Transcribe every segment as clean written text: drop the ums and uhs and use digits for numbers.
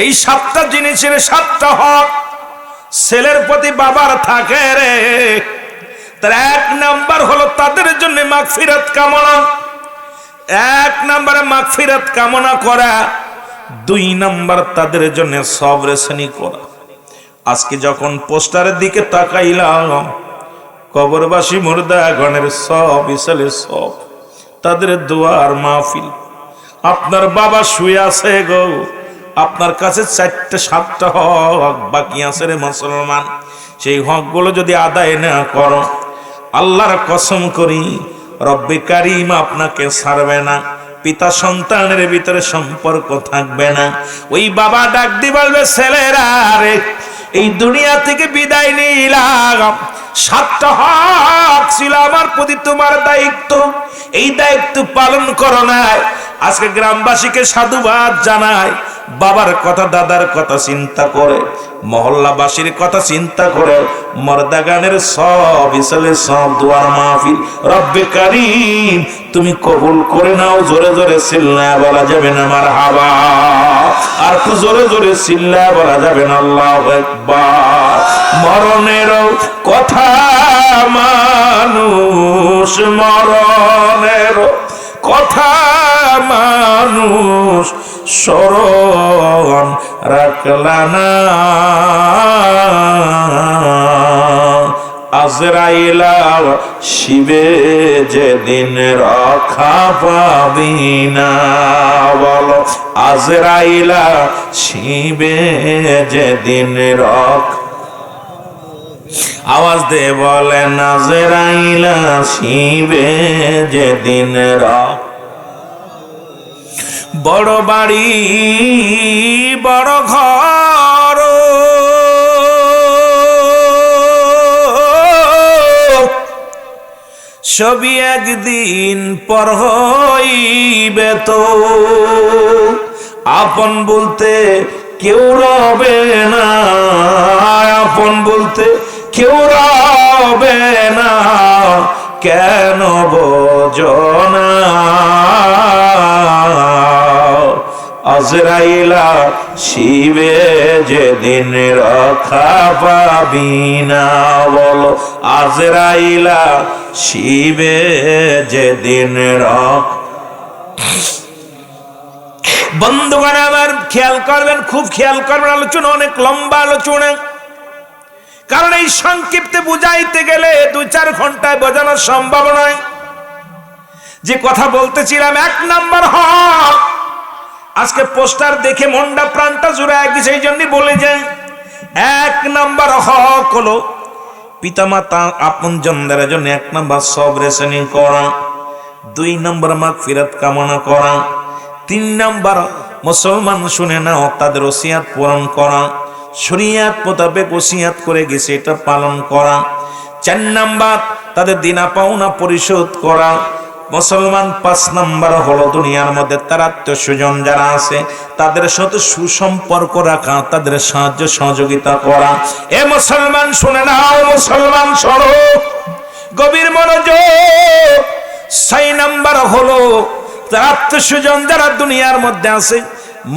এই 7টা জিনিসের 7টা হক ছেলের প্রতি বাবার থাকে রে। তার 1 নাম্বার হলো তাদের জন্য মাগফিরাত কামনা, 1 নম্বরে মাগফিরাত কামনা করা, 2 নাম্বার তাদের জন্য সবর শ্রেণী করা। আজকে যখন পোস্টারের দিকে তাকাইলাম, কবরবাসী মুর্দাগণের সব ইসালে সব তাদের দোয়ার মাহফিল। আপনার বাবা শুয়ে আছে গো, আপনার কাছে 4টা 7টা হক বাকি আছে রে মুসলমান। সেই হকগুলো যদি আদায় না করো, আল্লাহর কসম করি রব্বে কারীম আপনাকে ছাড়বে না। পিতা সন্তানের ভিতরে সম্পর্ক থাকবে না। ওই বাবা ডাক দিয়ে বলবে, ছেলেরা রে এই দুনিয়া থেকে বিদায় নিলাম, 7টা হক ছিল আমার প্রতি তোমার দায়িত্ব, এই দায়িত্ব পালন করো নাই। আজকে গ্রামবাসীকে সাধুবাদ জানায়, বাবার কথা দাদার কথা চিন্তা করে, মহল্লাবাসীর কথা চিন্তা করে মর্দাগানের সব ইসলে সব দুয়ার মাহফিল রব্বে কারীম তুমি কবুল করে নাও। জোরে জোরে চিল্লায়া বলা যাবে না মারহাবা, আর একটু জোরে জোরে চিল্লায়া বলা যাবে না আল্লাহু আকবার। মরণের কথা মানুষ, মরণের কথা মানুষ স্মরণ রাখলা না। আজরাইলা শিবে যেদিন রক্ষা পাবি না, বলো আজরাইলা শিবে যেদিন রক্ষা, আওয়াজ দে বলে আজরাইলা শিবে যেদিন রক্ষা। বড় বাড়ি বড় ঘর, সবই একদিন পর হইবে তো। আপন বলতে কেউ রবে না, আপন বলতে কেউ রবে না, কেন বোঝো না। আজরাইলা শিবে যেদিন রক্ষা পাবি না, বলো আজরাইলা শিবে যেদিন রক্ষা। বন্ধুগণ আমার খেয়াল করবেন, খুব খেয়াল করবেন, আলোচনা অনেক লম্বা আলোচনা, কারণ এই সংক্ষিপ্তে বুঝাইতে গেলে 2-4 ঘন্টায় বোঝানো সম্ভব নয়। যে কথা বলতেছিলাম 1 নাম্বার হক, আজকে পোস্টার দেখে মনটা প্রাণটা জুড়ায় গেছে, সেই জন্য বলে যাই 1 নাম্বার হক হলো পিতামাতা আপনজনদের জন্য 1 নাম্বার সবর শ্রেণী করা, 2 নাম্বার মাগফিরাত কামনা করা, 3 নাম্বার মুসলমান শুনে নাও তাদের ওসিয়াত পূরণ করা, শরীয়ত মোতাবেক ওসিয়াত করে গেছে এটা পালন করা, 4 নাম্বার তাদের দিনা পাওনা পরিশোধ করা। মুসলমান 5 নাম্বার হলো দুনিয়ার মধ্যে তার আত্মীয় স্বজন যারা আছে তাদের সাথে সুসম্পর্ক রাখা, তাদের সাহায্য সহযোগিতা করা। এ মুসলমান শুনে নাও, মুসলমান শোনো, গভীর মনোযোগ। 6 নাম্বার হলো তার আত্মীয় স্বজন যারা দুনিয়ার মধ্যে আছে,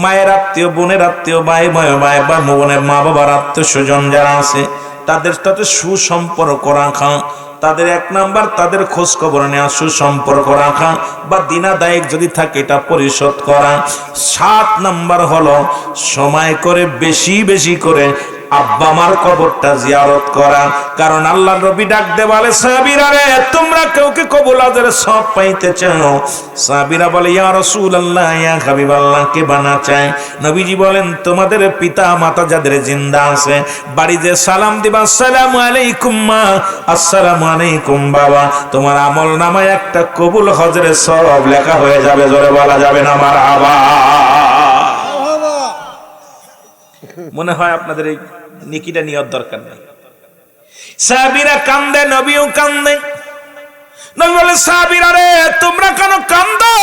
মায়ের আত্মীয়, বোনের আত্মীয়, ভাই ভাই বা বোনের মা বাবার আত্মীয় স্বজন যারা আছে তাদের সাথে সুসম্পর্ক রাখা, তাদের 1 নাম্বার তাদের খোঁজ খবর নেওয়া, সুসম্পর্ক রাখা বা দিনা দায়িক যদি থাকে এটা পরিশোধ করা। 7 নাম্বার হলো সময় করে বেশি বেশি করে আব্বা মার কবরটা জিয়ারত করা, কারণ আল্লাহর নবী ডাক দে বলে, সাহাবীরা রে তোমরা কাউকে কবুল আজরে সব পাইতে চাও? সাহাবীরা বলে, ইয়া রাসূলুল্লাহ, ইয়া হাবিবাল্লাহ, কে বানা চায়? নবীজি বলেন, তোমাদের পিতা মাতা যাদের জিন্দা আছে বাড়িতে সালাম দিবা, আসসালামু আলাইকুম মা, আসসালামু আলাইকুম বাবা, তোমার আমল নামায় একটা কবুল হজরের সব লেখা হয়ে যাবে। জোরে বলা যাবে না মারহাবা? মনে হয় আপনাদের এই নেকিটা নেওয়ার দরকার নেই। সাহাবীরা কান্দে, নবীও কান্দে। নবী বলে, সাহাবীরা রে তোমরা কেন কান্দো?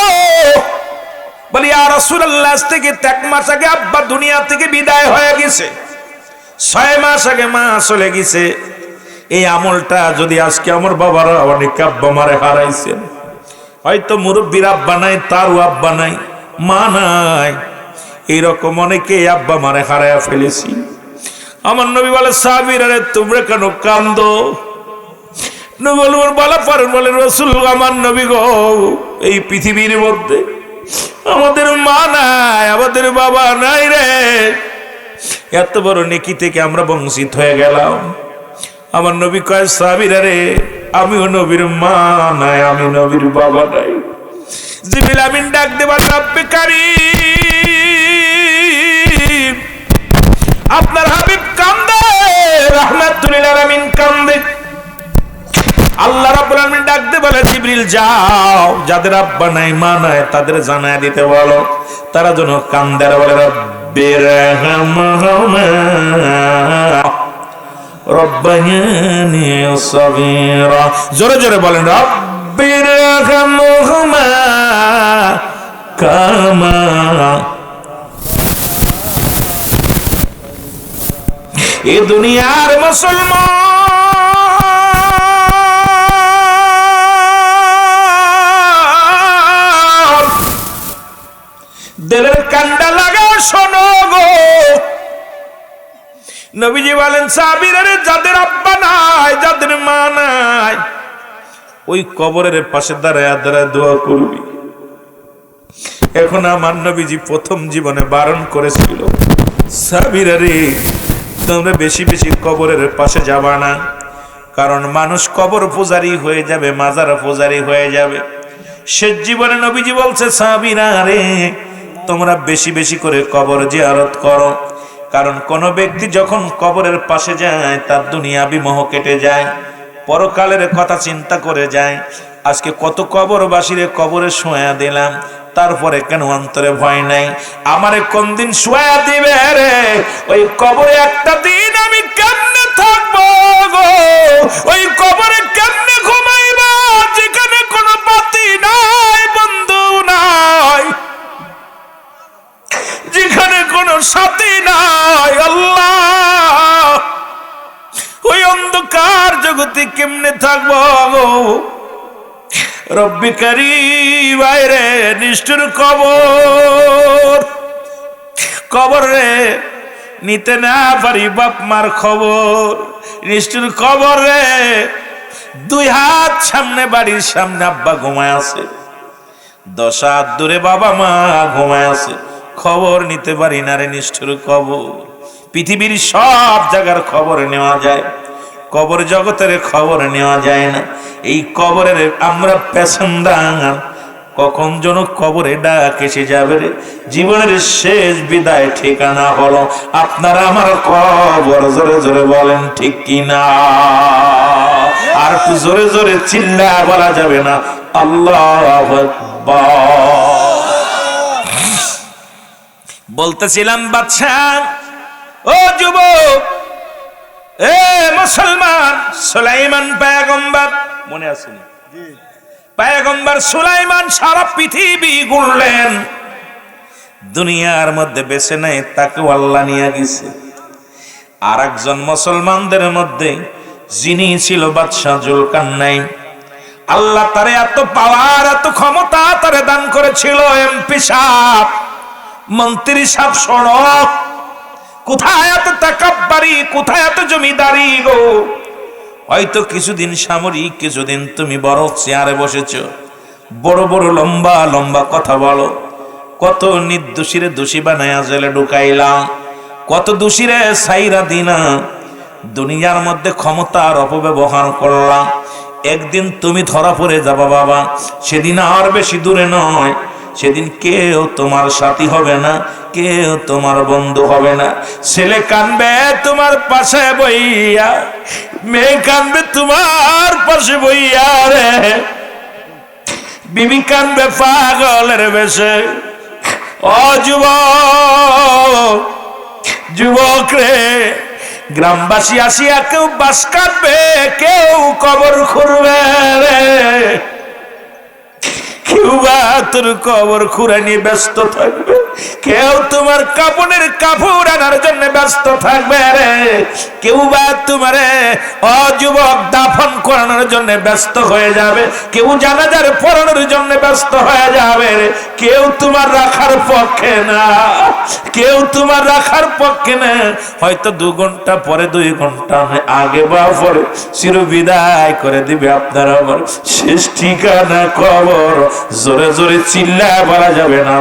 বলি, ইয়া রাসূলুল্লাহ, আজ থেকে 1 মাস আগে আব্বা দুনিয়া থেকে বিদায় হয়ে গেছে, 6 মাস আগে মা চলে গেছে। এই আমলটা যদি আজকে আমার বাবারা অনেক আব্বা মারে হারাইছেন, হয়তো মুরব্বীর আব্বা নাই, তারও আব্বা নাই, মা নাই, এইরকম অনেকে আব্বা মারে হারায়া ফেলেছি। আমার নবী বলে সাহাবীরা রে তোমরা কেন কান্দো? নবী বলা পারেন বলে রাসূল আমার নবী গো, এই পৃথিবীর মধ্যে আমাদের মা নাই, আমাদের বাবা নাই রে, এত বড় নেকি থেকে আমরা বঞ্চিত হয়ে গেলাম। আমার নবী কয় সাহাবীরা রে আমিও নবীর মা নাই, আমি নবীর বাবা নাই। জিবরিল আমিন ডাক দেবার রব্বে কারীম আপনার হাবিব কান্দে, রাহমাতুল লিল আলামিন কান্দে। আল্লাহ রাব্বুল আলামিন ডাক দে বলে জিবরিল যাও যাদের আব্বা নাই মা নাই তাদের জানায় দিতে বলো তারা যেন কান্দে। আর বলে রব্বির রহমহুমা রব্বায়ানি সগীরা, জোরে জোরে বলেন রব্বির রহমহুমা কামা। এ দুনিয়ার মুসলমান দিলের কান্ডা লাগা শোনো গো। নবীজি বলেন সাহাবীরা রে যাদের আব্বা নাই যাদের মা নাই ওই কবরের পাশে দাঁড়ায় দাঁড়ায় দোয়া করবি। এখন আমার নবীজি প্রথম জীবনে বারণ করেছিল সাহাবীরা রে তোমরা বেশি বেশি কবরের পাশে যাবা না, কারণ মানুষ কবর পূজারী হয়ে যাবে, মাজার পূজারী হয়ে যাবে। শেষ জীবনে নবীজি বলছে সাহাবীরা রে তোমরা বেশি বেশি করে কবর জিয়ারত করো, কারণ কোন ব্যক্তি যখন কবরের পাশে যায় তার দুনিয়াবি মোহ কেটে যায়, পরকালের কথা চিন্তা করে যায়। আজকে কত কবরবাসীরে কবরে শোয়া দিলাম, তারপরে কেন অন্তরে ভয় নাই আমারে কোন দিন শোয়া দিবে রে? ওই কবরে একটা দিন আমি কেমনে থাকবো গো? ওই কবরে কেমনে ঘুমাইবা যেখানে কোনো বাতি নাই, বন্ধু নাই, যেখানে কোনো সাথী নাই? আল্লাহ ওই অন্ধকার জগতে কেমনে থাকবো গো? রব্বি কারীম বাইরে নিষ্ঠুর কবর, কবর রে নিতে না পারি বাপ মার খবর। নিষ্ঠুর কবর রে দুই হাত সামনে বাড়ির সামনে আব্বা ঘুমায় আছে, 10 হাত দূরে বাবা মা ঘুমায় আছে, খবর নিতে পারি না রে নিষ্ঠুর কবর। পৃথিবীর সব জায়গার খবর নেওয়া যায়, কবর জগতের খবর নেওয়া যায় না। এই কবরের আমরা প্যাসেঞ্জার, কখন যেন কবরে ডাক এসে যাবে রে। জীবনের শেষ বিদায় ঠিকানা হলো আপনার আমার কবর। জোরে জোরে বলেন ঠিক কিনা? আর একটু জোরে জোরে চিল্লা বলা যাবে না আল্লাহু আকবার। বলতেছিলাম বাদশা ও যুবক, এ মুসলমান, সুলাইমান পয়গম্বর মনে আছে না? পয়গম্বর সুলাইমান সারা পৃথিবী ঘুরলেন, দুনিয়ার মধ্যে বেঁচে নাই, তাকেও আল্লাহ নিয়ে গেছে। আর একজন মুসলমানদের মধ্যে যিনি ছিল বাদশা জুলকারনাইন, আল্লাহ তারে এত পাওয়ার এত ক্ষমতা তারে দান করেছিল। এমপি সাহেব, মন্ত্রী সাহেব, শোনো কোথায় এত তাকাব্বারি, কোথায় এত জমিদারি গো? হয়তো কিছুদিন সামরিক, কিছুদিন তুমি বড় চেয়ারে বসেছ, বড় বড় লম্বা লম্বা কথা বলো, কত নির্দোষীরে দোষী বানায়া জেলে ঢুকাইলাম, কত দোষীরে সাইরা দিনা, দুনিয়ার মধ্যে ক্ষমতার অপব্যবহার করলাম। একদিন তুমি ধরা পড়ে যাবা বাবা, সেদিন আর বেশি দূরে নয়, সেদিন কেউ তোমার সাথী হবে না, কেউ তোমার বন্ধু হবে না। ছেলে কানবে তোমার পাশে বইয়া, মেয়ে কানবে তোমার পাশে বইয়া রে, বিবি কানবে পাগলের বেশে। ও যুবক, যুবক রে, গ্রামবাসী আসিয়া কেউ বাস কাটবে, কেউ কবর খুঁড়বে রে। কেউ বা তোর কবর খুঁড়া নিয়ে ব্যস্ত থাকবে, কেউ তোমার কাপড়ের কাপড় আনার জন্য ব্যস্ত থাকবে রে, কেউ বা তোমারে অযুবক দাফন করানোর জন্য ব্যস্ত হয়ে যাবে, কেউ জানাজার পড়ানোর জন্য ব্যস্ত হয়ে যাবে রে। কেউ তোমার রাখার পক্ষে না, কেউ তোমার রাখার পক্ষে না। হয়তো 2 ঘন্টা পরে, 2 ঘন্টা আগে বা পরে চির বিদায় করে দিবে আপনার আমার শেষ ঠিকানা কবর। জোরে জোরে চিল্লায় বলা যাবে না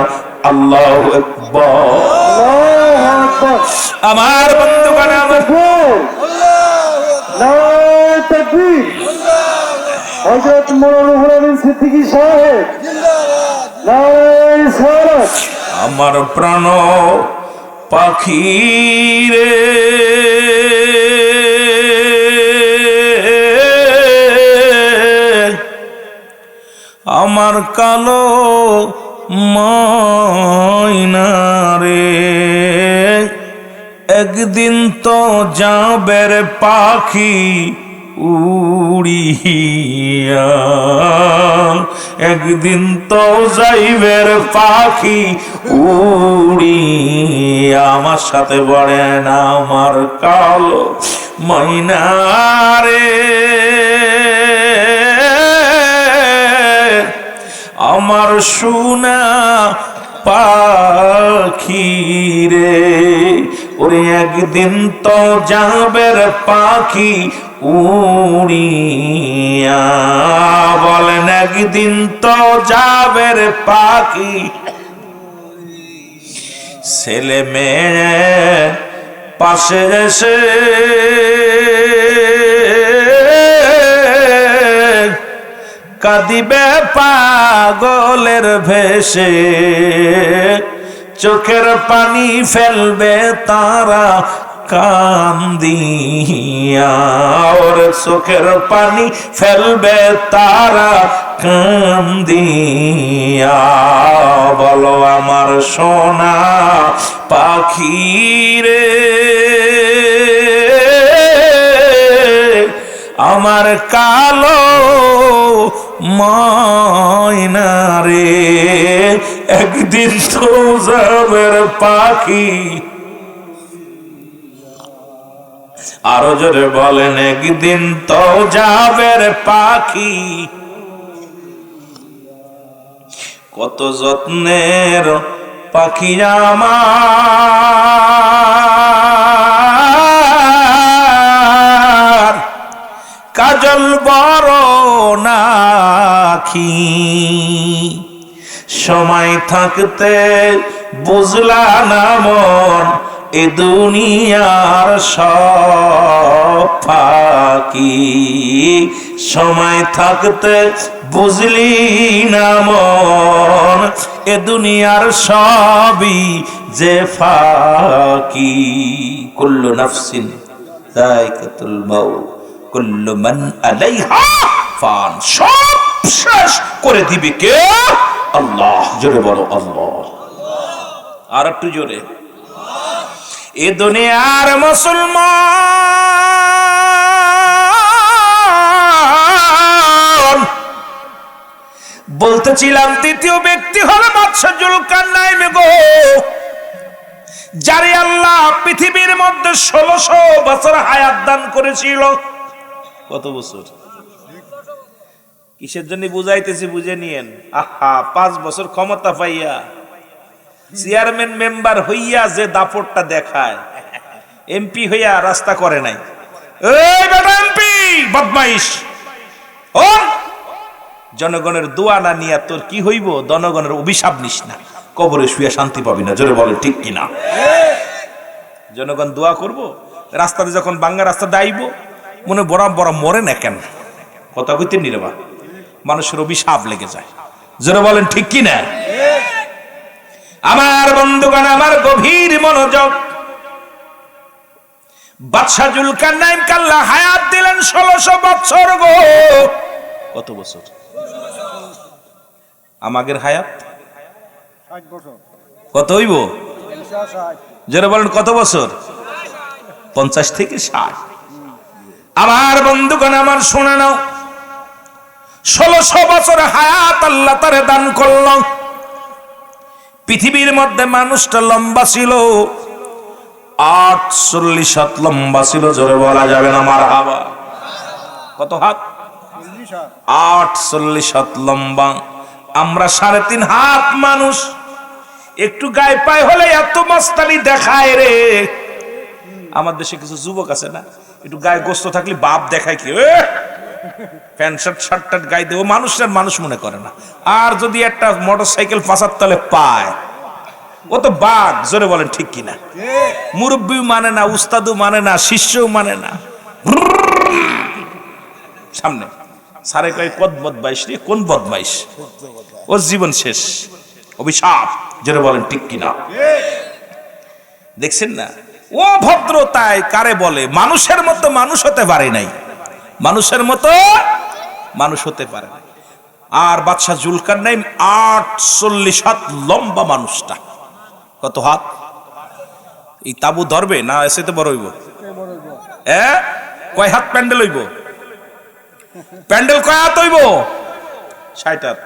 আল্লাহু আকবার। আমার বন্ধুগণ, আমার হযরত মাওলানা রুহুল আমিন সিদ্দিকী সাহেব নারায়ে সালাত। আমার প্রাণ পাখি রে, আমার কালো ময়না রে, একদিন তো যাবে রে পাখি উড়িয়া, একদিন তো যাইবে রে পাখি উড়িয়া। আমার সাথে বলে না আমার কালো ময়না রে, আমার সোনা পাখি রে, ওরে একদিন তো যাবে রে পাখি উড়িয়া, বলেন একদিন তো যাবে রে পাখি। ছেলে মেয়ে পাশে এসে কাঁদিবে পাগলের ভেসে, চোখের পানি ফেলবে তারা কান্দিয়া, ওর চোখের পানি ফেলবে তারা কান্দিয়া। বলো আমার সোনা পাখি রে, আমার কালো ময়না রে, একদিন তো যাবে রে পাখি। আরো জোরে বলেন একদিন তো যাবে রে পাখি। কত যত্নের পাখি আমার, কাজল বড় নাখি, সময় থাকতে বুঝলা না মন এ দুনিয়ার সব ফাঁকি, সময় থাকতে বুঝলি না মন এ দুনিয়ার সবই যে ফাঁকি। কুল্লু নাফসিন যায়কাতুল মাউত কুল্লু মান আলাইহা ফান, সব শেষ করে দিবে কে? আল্লাহ। জোরে বলো আল্লাহ। আর একটু জোরে। এ দুনিয়ার মুসলমান, বলতেছিলাম দ্বিতীয় ব্যক্তি হলো বাদশা জুলকারনাইন গো, যারে আল্লাহ পৃথিবীর মধ্যে 1600 বছর হায়াত দান করেছিল। কত বছর? কিসের জন্য বুঝাইতেছি বুঝে নিয়েন। আহা, 5 বছর ক্ষমতা পাইয়া চেয়ারম্যান মেম্বার হইয়া যে দাপটটা দেখায়, এমপি হইয়া রাস্তা করে নাই। এই বেটা এমপি বদমাইশ, ও জনগণের দোয়া না নিয়া তোর কি হইব? জনগণের অভিশাপ নিস না, কবরে শুয়ে শান্তি পাবি না। জোরে বলে ঠিক কিনা? জনগণ দোয়া করব, রাস্তাতে যখন বাঙ্গা রাস্তা দাইব মনে বড় বড় মরে না কেন? কথা কইতে নিরেবা, মানুষের অভিশাপ লেগে যায়। জোরে বলেন ঠিক কিনা? আমার বন্ধুগণ, আমার গভীর মনোযোগ। বাদশা জুলকারনাইন আল্লাহ হায়াত দিলেন 1600 বছর গো। কত বছর? আমাদের হায়াত 60 বছর। কত হইব? যারা বলেন কত বছর? 50 থেকে 60। আমার বন্ধুগণ, আমার শোনা নাও, 1600 বছর হায়াত আল্লাহ তারে দান করল। পৃথিবীর মধ্যে মানুষটা লম্বা ছিল 48 হাত লম্বা ছিল, জোরে বলা যাবে না মারহাবা। কত হাত? 48 হাত লম্বা। আমরা 3.5 হাত মানুষ, একটু গায়ে পায়ে হলে এত মস্তানি দেখায় রে। আমার দেশে কিছু যুবক আছে না, একটু গায়ে গোস্ত থাকলে বাপ দেখায় কি, প্যান্ট শার্ট শার্ট টার্ট গায়ে দেবো, মানুষের মানুষ মনে করে না। আর যদি একটা মোটরসাইকেল 5 তলে পায়, ও তো বাঘ, জোরে বলেন ঠিক কিনা? মুরব্বী মানে না, উস্তাদও মানে না, শিষ্যও মানে না। সামনে সারে কয় কত বদমাইশ রে, কোন বদমাইশ, ওর জীবন শেষ, অভিশাপ, জোরে বলেন ঠিক কিনা? দেখছেন না, ও ভদ্রতায় কারে বলে? মানুষের মতো মানুষ হতে পারে নাই, মানুষের মতো মানুষ হতে পারে নাই। আর বাদশাহ জুলকারনাইন 48 হাত লম্বা মানুষটা। কত হাত? এই তাবু ধরবে না এসে তো বড় হইব? কয় হাত প্যান্ডেল হইব? প্যান্ডেল কয় হাত হইব? 60 হাত।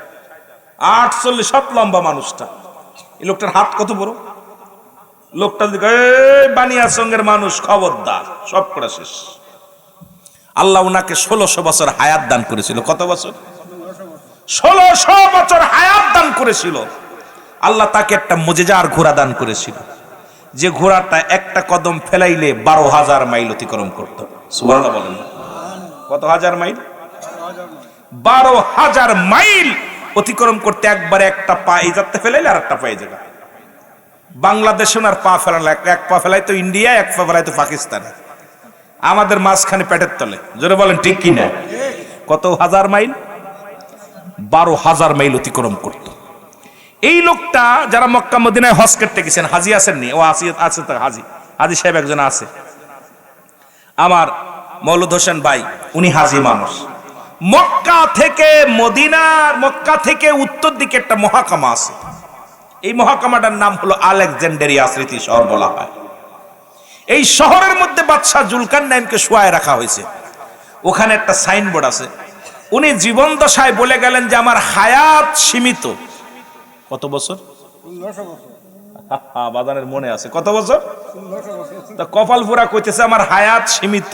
48 হাত লম্বা মানুষটা। এই লোকটার হাত কত বড়? লোকটা বানিয়া সঙ্গের মানুষ, খবরদার, সব করে শেষ। আল্লাহ উনাকে 1600 বছর হায়াত দান করেছিল। কত বছর? 1600 বছর হায়াত দান করেছিল। আল্লাহ তাকে একটা মুজিজার ঘোড়া দান করেছিল, যে ঘোড়াটা একটা কদম ফেলাইলে 12,000 মাইল অতিক্রম করত। সুবহানাল্লাহ বলেন না? কত হাজার মাইল? 12,000 মাইল অতিক্রম করতে একবারে একটা পা এই যাতে ফেলাইলে আর একটা পা এই জায়গা। বাংলাদেশে ওনার পা ফেলানো, এক পা ফেলাই তো ইন্ডিয়া, এক পা ফেলাই তো পাকিস্তানে, আমাদের মাঝখানে পেটের তলে, জোরে বলেন ঠিক কিনা? কত হাজার মাইল? 12,000 মাইল অতিক্রম করত। এই লোকটা, যারা মক্কা মদিনায় হজ করতে গেছেন, হাজি আসেননি? ও আছে তো, হাজি সাহেব একজন আছে, আমার মৌলুদ হোসেন ভাই, উনি হাজি মানুষ। মক্কা থেকে মদিনার, মক্কা থেকে উত্তর দিকে একটা মহাকামা আছে। এই মহাকামাটার নাম হলো আলেকজান্ডারিয়া স্মৃতি শহর বলা হয়। এই শহরের মধ্যে বাদশাহ জুলকারনাইনকে শোয়ায় রাখা হয়েছে। ওখানে একটা সাইনবোর্ড আছে। উনি জীবন দশায় বলে গেলেন যে আমার হায়াত সীমিত। কত বছর? 1600 বছর। বাজানের মনে আছে কত বছর? তা কপাল পুরা কইতেছে আমার হায়াত সীমিত,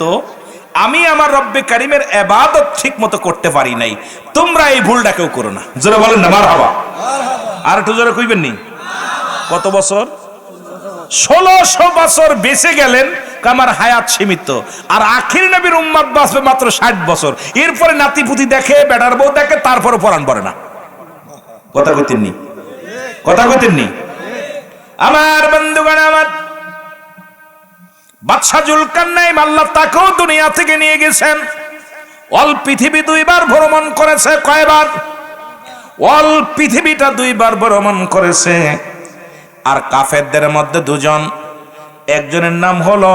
আমি আমার রব্বে কারিমের ইবাদত ঠিক মতো করতে পারি নাই, তোমরা এই ভুলটা কেউ করো না। জোরে বলেন না মারহাবা। আর একটু জোরে কইবেন নি? কত বছর? 1600 বছর বেঁচে গেলেন, আমার হায়াত সীমিত। আর আখির নবীর উম্মত বাঁচবে মাত্র 60 বছর। এরপরে নাতিপুতি দেখে, বেটার বউ দেখে, তারপরে পরাণ পড়ে না। কথা কইতেন নি? কথা কইতেন নি? আমার বন্ধুগণ, আমার বাদশাহ জুলকারনাইন আল্লাহ তাকেও দুনিয়া থেকে নিয়ে গেছেন। অল পৃথিবী 2 বার ভ্রমণ করেছে। কয়বার? অল পৃথিবীটা 2 বার ভ্রমণ করেছে। আর কাফেরদের মধ্যে 2 জন, একজনের নাম হলো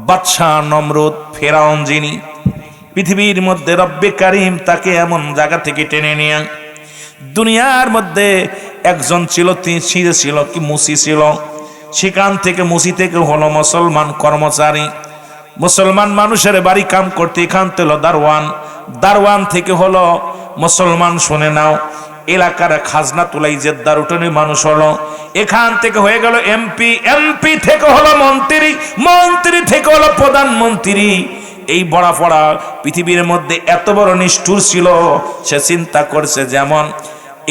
বাদশাহ নমরুদ, ফেরাউন, যিনি পৃথিবীর মধ্যে রব্বে কারিম তাকে এমন জায়গা থেকে টেনে নিয়ে দুনিয়ার মধ্যে একজন ছিল, তিনি ছিল কি মুসি ছিল, সেখান থেকে মুসি থেকে হলো মুসলমান কর্মচারী, মুসলমান মানুষের বাড়ি কাম করতে, এখান থেকে হলো দারওয়ান, দারওয়ান থেকে হলো মুসলমান, শুনে নাও, এলাকার খাজনা তুলাই জেদ্দার উঠোনে মানুষ হলো, এখান থেকে হয়ে গেল এমপি, এমপি থেকে হলো মন্ত্রী, মন্ত্রী থেকে হলো প্রধানমন্ত্রী। এই বড়া পড়া পৃথিবীর মধ্যে এত বড় নিষ্ঠুর ছিল, সে চিন্তা করছে যেমন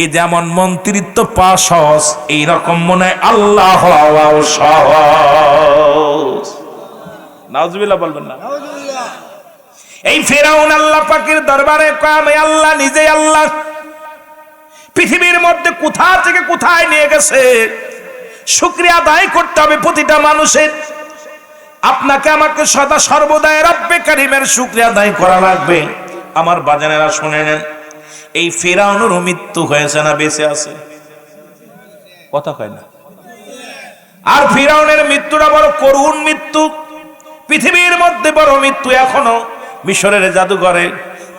এই যেমন মন্ত্রিত্ব পাওয়া সহজ, এইরকম মনে আল্লাহ হওয়াও সহজ। নাউজুবিল্লাহ বলবেন না? এই ফেরাউন আল্লাহ পাকের দরবারে কয় আল্লাহ, নিজে আল্লাহ পৃথিবীর মধ্যে কোথা থেকে কোথায় নিয়ে গেছে, শুকরিয়া আদায় করতে হবে প্রতিটা মানুষের। আপনাকে আমাকে সদা সর্বদাই রব্বে কারিমের শুকরিয়া আদায় করা লাগবে। আমার বাজানেরা শুনে নেন, এই ফেরাউনের মৃত্যু হয়েছে না বেঁচে আছে? কথা কয় না? আর ফেরাউনের মৃত্যুটা বড় করুণ মৃত্যু, পৃথিবীর মধ্যে বড় মৃত্যু। এখনো মিশরের জাদুঘরে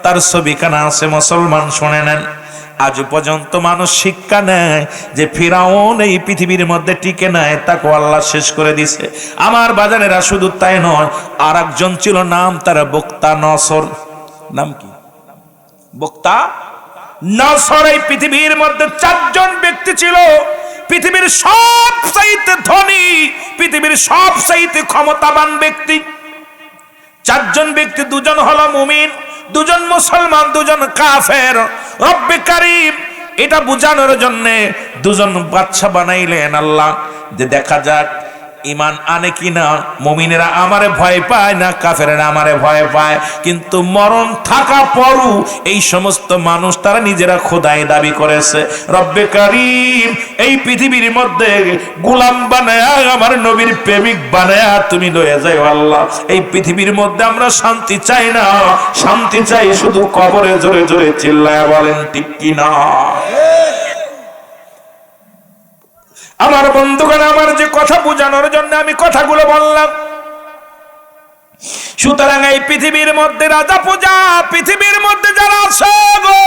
তার ছবিখানা আছে। মুসলমান শুনে নেন, আজ পর্যন্ত মানুষ শিক্ষা নেয় যে ফিরাউন এই পৃথিবীর মধ্যে টিকে নাই, তাকে আল্লাহ শেষ করে দিছে। আমার বাজানেরা শুধু তাই নয়, আর একজন ছিল, নাম তার বক্তা নসর। নাম কি? বক্তা নসর এই পৃথিবীর মধ্যে 4 জন ব্যক্তি ছিল, পৃথিবীর সবচাইতে ধনী, পৃথিবীর সবচাইতে ক্ষমতাবান ব্যক্তি। 4 জন ব্যক্তি, 2 জন হলো মুমিন, 2 জন মুসলমান, 2 জন কাফের। রব্বে কারীম এটা বোঝানোর জন্য 2 জন বাদশা বানাইলেন আল্লাহ, যে দেখা যাক ইমান আনে কিনা, মুমিনেরা আমারে ভয় পায় না, কাফেরেরা আমারে ভয় পায়। কিন্তু মরণ থাকা পরও এই সমস্ত মানুষ তারা নিজেরা খোদাই দাবি করেছে। রব্বে কারীম এই পৃথিবীর মধ্যে গোলাম বানায়া, আমার নবীর প্রেমিক বানায়া তুমি লয়ে যাও আল্লাহ। এই পৃথিবীর মধ্যে আমরা শান্তি চাই না, শান্তি চাই শুধু কবরে। জোরে জোরে চিল্লায়া বলেন ঠিক কিনা? আমার বন্ধুগণ, আমার যে কথা বোঝানোর জন্য আমি কথাগুলো বললাম। সুতরাং এই পৃথিবীর মধ্যে রাজা পূজা, পৃথিবীর মধ্যে যারা আছে গো,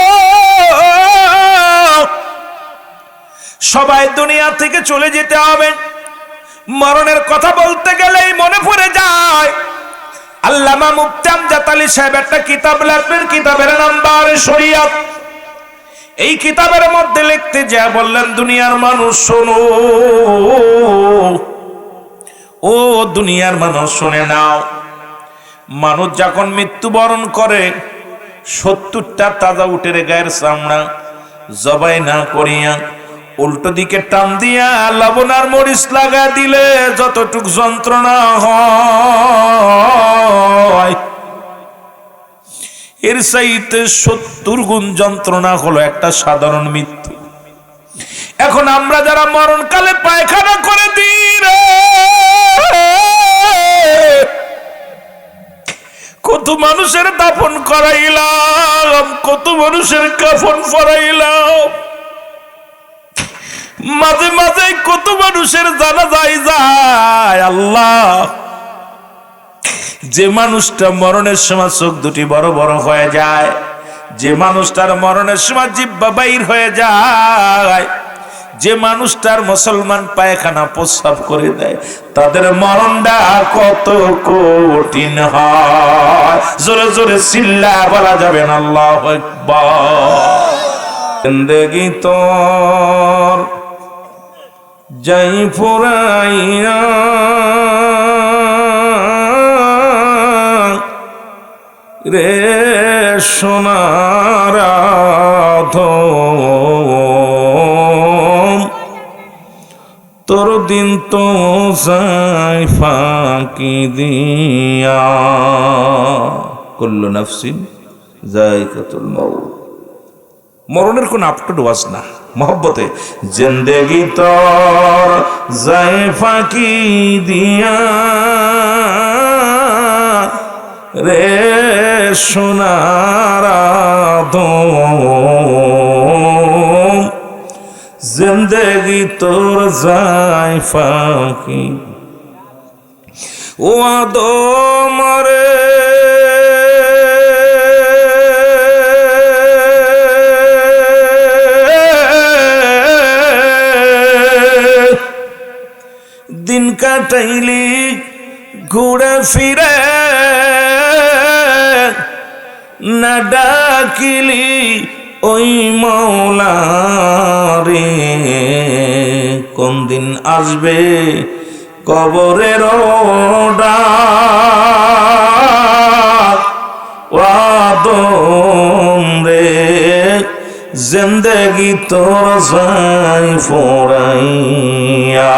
সবাই দুনিয়া থেকে চলে যেতে হবে। মরণের কথা বলতে গেলেই মনে পড়ে যায় আল্লামা মুফতি আমজাদ আলী সাহেব একটা কিতাব লেখলেন, কিতাবের নাম বারে শরিয়ত। এই কিতাবের মধ্যে লিখতে যা বললেন, দুনিয়ার মানুষ শোনো, ও দুনিয়ার মানুষ শুনে নাও। মানুষ যখন মৃত্যুবরণ করে 70টা তাজা উটের গায়ের চামড়া জবাই না করিয়া উল্টো দিকে টান দিয়া লবণ আর মরিচ লাগা দিলে যতটুক যন্ত্রণা হয়, এর চাইতে 70 গুণ যন্ত্রণা হলো একটা সাধারণ মৃত্যু। এখন আমরা যারা মরণকালে পায়খানা করে দিই রে, কত মানুষের দাফন করাইলাম, কত মানুষের কাফন পরাইলাম, মাঝে মাঝে কত মানুষের জানাজায় যায় আল্লাহ। যে মানুষটা মরণের সময় চোখ দুটি বড় বড় হয়ে যায়, যে মানুষটার মরণের সময় জিহ্বা বাইর হয়ে যায়, যে মানুষটার মুসলমান পায়খানা প্রস্রাব করে দেয়, তাদের মরণটা কত কঠিন হয়। জোরে জোরে চিল্লা বলা যাবে না আল্লাহু আকবার। জিন্দেগি তোর যাই ফুরাইয়া রে সোনার তোর দিন তো যাই ফাঁকি দিয়া। কুল্লু নাফসিন যায়কাতুল মাউত। মরণের কোন আপটুড ওয়াজ না, মহব্বতে জিন্দেগি তোর যাই ফাঁকি দিয়া রে সোনার জিন্দেগি তোর যাই ফাঁকি। ও আদম রে দিন কাটাইলি ঘুরে ফিরে, না ডাকিলি ওই মৌলারে। কোন দিন আসবে কবরের ডাক, আদম রে জিন্দেগি তোর যাই ফুরাইয়া,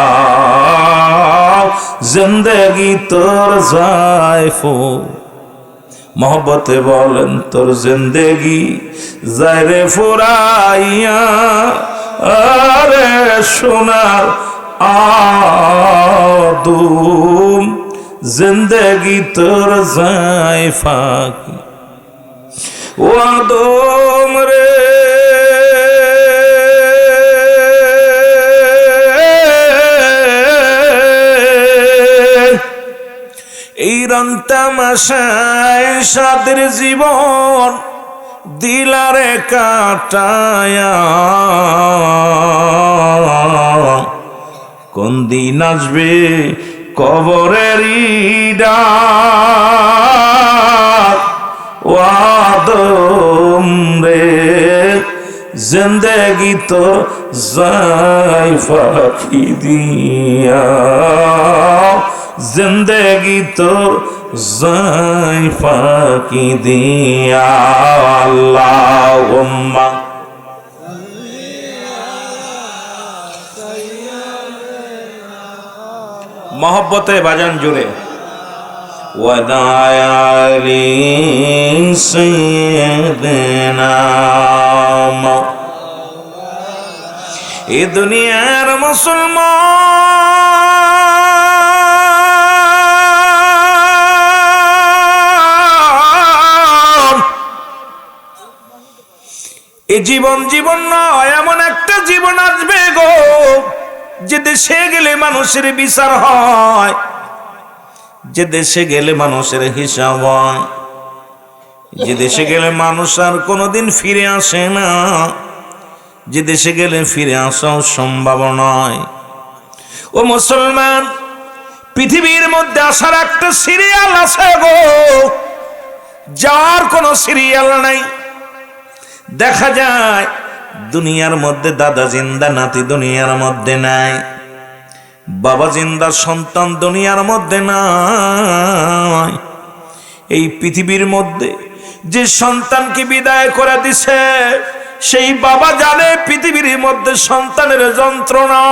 জিন্দেগি তোর যাই মহব্বতে বলেন তোর জিন্দেগি যায় রে ফুরাইয়া, আরে সোনার আদম জিন্দেগি তোর যায় ফাঁকি। ও আদম রে এই রং তামাশায় সাদের জীবন দিলারে কাটায়া, কোন দিন আসবে কবরের ডাক, ওয়াদম রে জিন্দগি তো যাই ফাঁকি দিয়া, জিন্দগি তো যাই ফাঁকি দিয়া। আল্লাহুম্মা মহব্বতে বাজান জুড়ে ওয়াদায়ালি সাইয়্যিদিনা এ দুনিয়ার মুসলমান, এই জীবন জীবন নয়, এমন একটা জীবন আসবে গো যে দেশে গেলে মানুষের বিচার হয়, যে দেশে গেলে মানুষের হিসাব হয়, যে দেশে গেলে মানুষ আর কোনোদিন ফিরে আসে না, যে দেশে গেলে ফিরে আসাও সম্ভব নয়। ও মুসলমান, পৃথিবীর মধ্যে আসার একটা সিরিয়াল আছে গো, যার কোনো সিরিয়াল নাই। দেখা যায় দুনিয়ার মধ্যে দাদা জিন্দা, নাতি দুনিয়ার মধ্যে নাই, বাবা জিন্দা, সন্তান দুনিয়ার মধ্যে নাই। এই পৃথিবীর মধ্যে যে সন্তানকে বিদায় করে দিছে, সেই বাবা জানে পৃথিবীর মধ্যে সন্তানের যন্ত্রণা।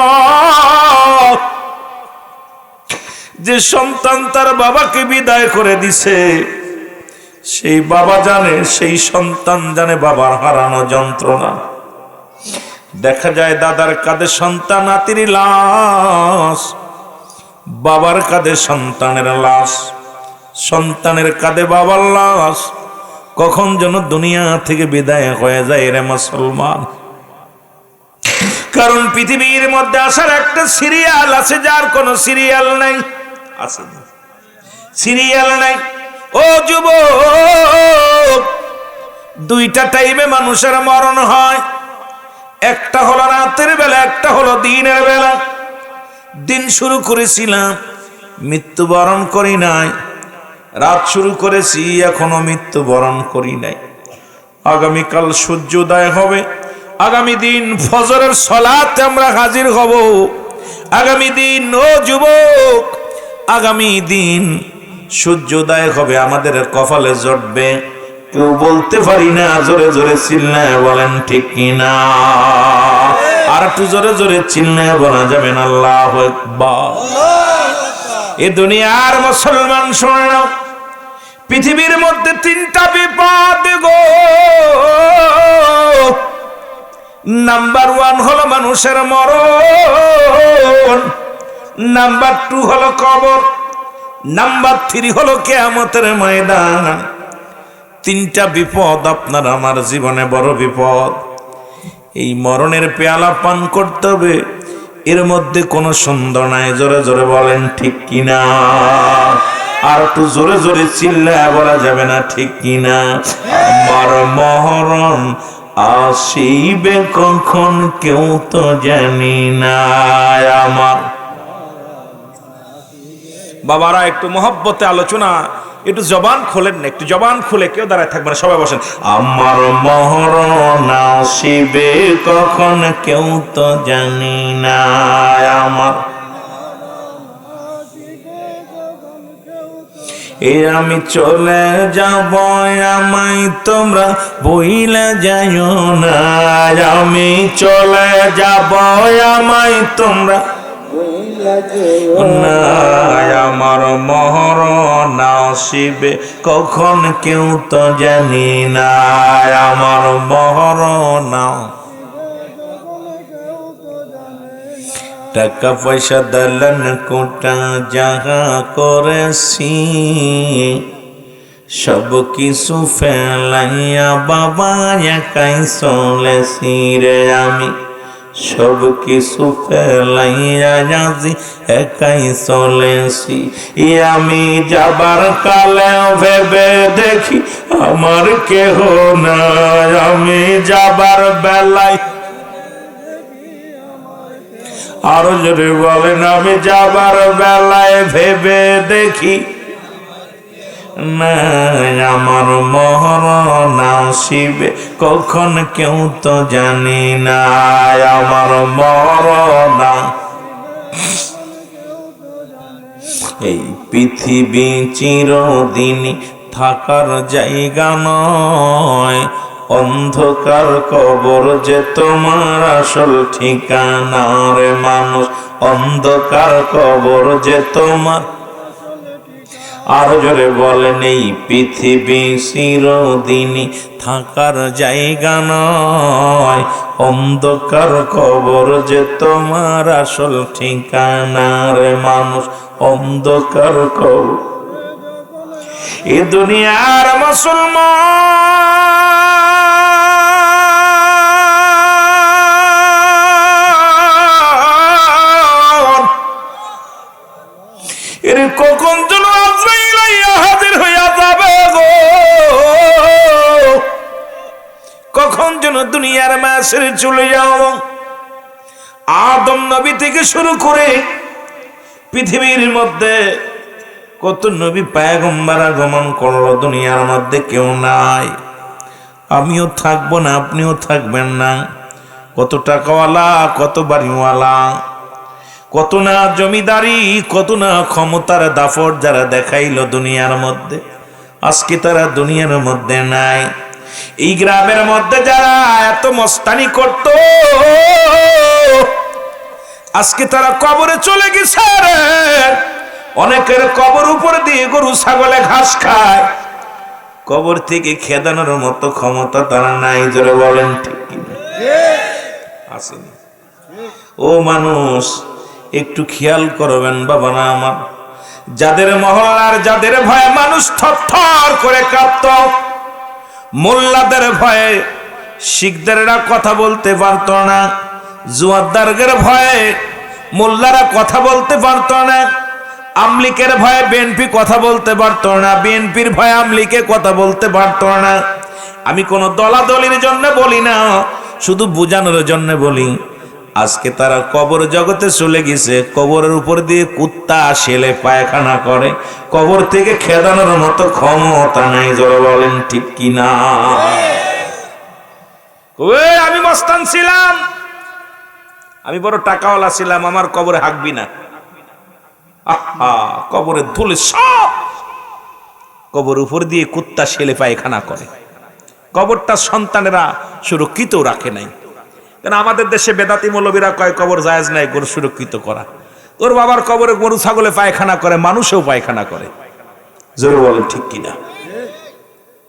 যে সন্তান তার বাবাকে বিদায় করে দিছে, সেই বাবা জানে, সেই সন্তান জানে বাবার হারানো যন্ত্রণা। দেখা যায় দাদার কাঁধে সন্তান নাতির লাশ, বাবার কাঁধে সন্তানের লাশ, সন্তানের কাঁধে বাবার লাশ। কখন যেন দুনিয়া থেকে বিদায় হয়ে যায় রে মুসলমান। কারণ পৃথিবীর মধ্যে আসার একটা সিরিয়াল আছে, যার কোনো সিরিয়াল নাই। আছে সিরিয়াল নাই। ও যুবক, দুইটা টাইমে মানুষের মরণ হয়, একটা হলো রাতের বেলা, একটা হলো দিনের বেলা। দিন শুরু করেছিলাম, মৃত্যুবরণ করি নাই। রাত শুরু করেছি, এখনো মৃত্যুবরণ করি নাই। আগামীকাল সূর্যোদয় হবে, আগামী দিন ফজরের সালাতে আমরা হাজির হব। আগামী দিন, ও যুবক, আগামী দিন সূর্যোদয় হবে, আমাদের কপালে জড়বে। কেউ বলতে পারি না, জোরে জোরে চিল্লায় বলেন ঠিক কিনা? আর একটু জোরে জোরে চিল্লায় বলা যাবে না আল্লাহু আকবার। এ দুনিয়ার মুসলমান শুনে নাও, পৃথিবীর মধ্যে তিনটা বিপদ গো। নাম্বার 1 হলো মানুষের মরণ, নাম্বার 2 হলো কবর, নাম্বার 3 হলো কিয়ামতের ময়দান। তিনটা বিপদ আপনার আমার জীবনে বড় বিপদ। এই মরণের পেয়ালা পান করতে হবে, এর মধ্যে কোনো সন্দেহ নাই। জোরে জোরে বলেন ঠিক কিনা? আর একটু জোরে জোরে চিল্লায় বলা যাবে না ঠিক কিনা? আমার মরণ আসিবে কখন কেউ তো জানি না। আমার বাবারা একটু মহব্বতে আলোচনা, একটু জবান খোলেন না, একটু জবান খুলে, কেউ দাঁড়ায় থাকবে না, সবাই বসেন। আমার মরণ আসিবে কখন কেউ তো জানি না। আমার আমি চলে যাব, আমায় তোমরা বইলা যাইও না। আমি চলে যাব, আমায় তোমরা না। আমার মরণ আসিবে কখন কেউ তো জানি না। আমার মরণ, টাকা পয়সা দালান কোটা যাহা করেছি, সব কিছু ফেলাইয়া বাবা একাই চলেছি রে। আমি সব কিছু ফেলাইয়া যাচ্ছি, একাই চলেছি। আমি যাবার কালে ভেবে দেখি আমার কেহ নাই। আমি যাবার বেলায়, আরো জোরে বলেন, আমি যাবার বেলায় ভেবে দেখি নাই, আমার মরণ আসিবে কখন কেউ তো জানি না, আমার মরণ। এই পৃথিবী চিরদিন থাকার জায়গা নয়, অন্ধকার কবর যে তোমার আসল ঠিকানা রে মানুষ, অন্ধকার কবর যে তোমার। আর জোরে বলেন, এই পৃথিবী চিরদিনই থাকার জায়গা নয়, অন্ধকার কবর যে তোমার আসল ঠিকানা রে মানুষ, অন্ধকার কবর। এ দুনিয়ার মুসলমান এর কখন যেন আজরাইল আইয়া হাজির হইয়া যাবে গো, কখন যেন দুনিয়ার মাসের চলে যাও। আদম নবী থেকে শুরু করে পৃথিবীর মধ্যে কত নবী পয়গম্বর আগমন করলো, দুনিয়ার মধ্যে কেউ নাই। আমিও থাকবো না, আপনিও থাকবেন না। কত টাকাওয়ালা, কত বাড়িওয়ালা, কত না জমিদারি, কত না ক্ষমতার দাপট যারা দেখাইলো দুনিয়ার মধ্যে, আজকে তারা দুনিয়ার মধ্যে নাই। এই গ্রামের মধ্যে যারা এত মস্তানি করত, আজকে তারা কবরে চলে গেছে রে। অনেকের কবর উপর দিয়ে গরু ছাগলে ঘাস খায়, কবর থেকে খেদানোর মতো ক্ষমতা তারা নাই। জোরে বলেন ঠিক কিনা? আসেনি? ও মানুষ, একটু খেয়াল করবেন বাবা না আমার, যাদের মহল্লার, যাদের ভয়ে মানুষ থরথর করে কাঁপত, মোল্লাদের ভয়ে শিখদারেরা কথা বলতে পারত না, জুয়ারদারদের ভয়ে মোল্লারা কথা বলতে পারত না, আমলিকের ভয়ে বিএনপি কথা বলতে পারত না, বিএনপির ভয়ে আমলিকে কথা বলতে পারত না। আমি কোনো দলাদলির জন্য বলি না, শুধু বোঝানোর জন্য বলি। আজকে তারা কবর জগতে চলে গেছে, কবরের উপর দিয়ে কুত্তা শেলে পায়খানা করে, কবর থেকে খেদানোর মতো ক্ষমতা নাই। জোরে বলেন ঠিক কিনা? আমি মস্তান ছিলাম, আমি বড় টাকাওয়ালা ছিলাম, আমার কবরে হাঁকবি না। আহা, কবরে ধুলে সব, কবর উপর দিয়ে কুত্তা শেলে পায়খানা করে, কবরটা সন্তানেরা সুরক্ষিত রাখে নাই। কেন আমাদের দেশে বেদাতি মৌলবীরা কয় কবর জায়েজ নাই গরু সুরক্ষিত করা। তোর বাবার কবরে গরু ছাগলে পায়খানা করে, মানুষও পায়খানা করে। জোরে বলেন ঠিক কিনা?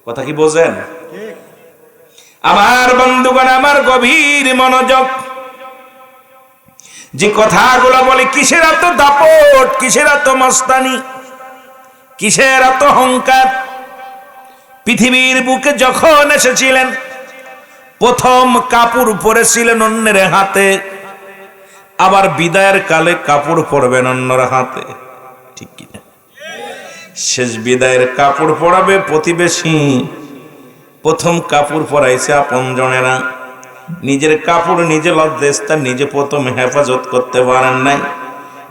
কথা কি বোঝেন? আমার বন্ধুগণ, আমার গভীর মনোযোগ, যে কথাগুলো বলে, কিসের এত দাপট, কিসের এত মস্তানি, কিসের এত অহংকার। পৃথিবীর বুকে যখন এসেছিলেন, প্রথম কাপড় পরেছিলেন অন্যের হাতে, আবার বিদায়ের কালে কাপড় পরবেন অন্যের হাতে, ঠিক কিনা? শেষ বিদায়ের কাপড় পরাবে প্রতিবেশী, প্রথম কাপড় পরাইছে আপনজনেরা। নিজের কাপড়, নিজে লজ্জাস্থান নিজে প্রথম হেফাজত করতে পারেন নাই,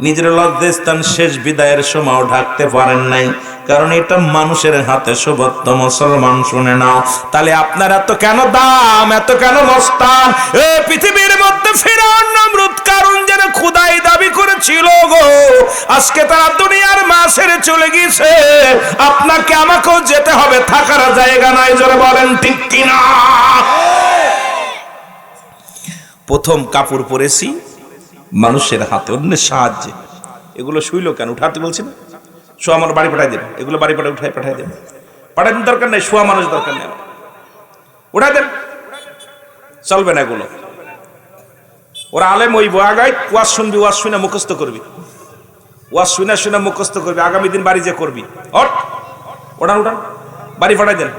নিজের লজ্জাস্থান শেষ বিদায়ের সময় ঢাকতে পারেন নাই, কারণ এটা মানুষের হাতে সুবদ্ধ। মুসলমান শুনে নাও, তাহলে আপনার এত কেন দাম, এত কেন মস্তান? এই পৃথিবীর মধ্যে ফিরআউন, নমরুদ, কারুন যেন খোদাই দাবি করেছিল গো, আজকে তারা দুনিয়ার মাসের চলে গেছে। আপনাকে আমাকেও যেতে হবে, থাকার জায়গা নাই। জোরে বলেন ঠিক কিনা? প্রথম কাপড় পরেছি মানুষের হাতে, অন্যের সাহায্যে। এগুলো শুইল কেন? উঠাতে বলছি না, শোয়া আমার বাড়ি পাঠাই দেন, এগুলো বাড়ি পাঠাই দেন, পাঠাইতে দরকার নেই, শোয়া মানুষ দরকার নেই, উঠাই দেন, চলবে না এগুলো। ওরা আলেম হইব, আগাই ওয়াজ শুনবি, ওয়াজ শুনে মুখস্থ করবি, ওয়াজ শুনে মুখস্থ করবি, আগামী দিন বাড়ি যে করবি। ওঠান উঠান, বাড়ি পাঠাই দেন।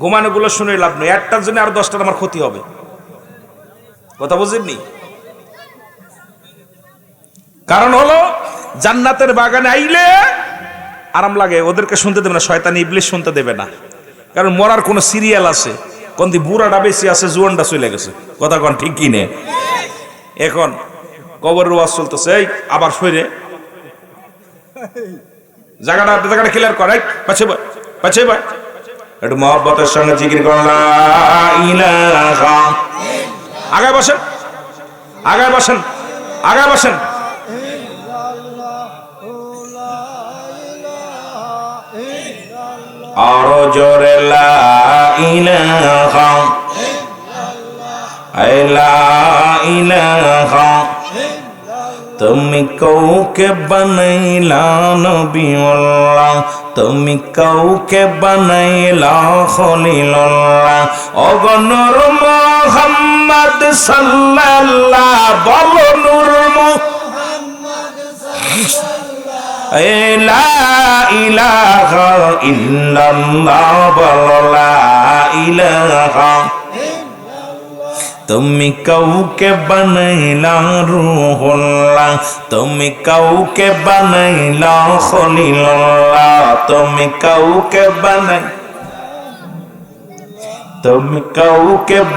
ঘুমানো গুলো শুনে লাভ নেই, একটার জন্য আর 10টার আমার ক্ষতি হবে। কথা বুঝেননি? কারণ হলো, জান্নাতের বাগানে আইলে আরাম লাগে, ওদেরকে শুনতে দেবে না, শয়তান ইবলিস শুনতে দেবে না। কারণ মরার কোন সিরিয়াল আছে, কোন দি বুড়াটা বেশি আছে, জুয়ানটা চলে গেছে। কথা কোন ঠিক কি নে? এখন কবরের ওয়াজ চলতেছে, এই আবার সইরে জায়গাটা ক্লিয়ার কর, পাছে ভাই একটু মহব্বতের সঙ্গে জিকির করুন লা ইলাহা। আগে বসেন, আগে বসেন, আগে বসেন। আরো জোরে লা ইলাহা, লা ইলাহা। তুমি কাউকে বানাইলা নবীউল্লাহ, তুমি কাউকে বানাইলা খলিলুল্লাহ। ওগো নূর মুহাম্মদ সাল্লাল্লাহ, বলো নূর মুহাম্মদ সাল্লাল্লাহ। লা ইলাহা ইল্লাল্লাহ, বলো লা ইলাহা। তুমি কাউকে বানাইলা রূহুল্লাহ, তুমি কাউকে বানাইলা খলিলুল্লাহ, তুমি কাউকে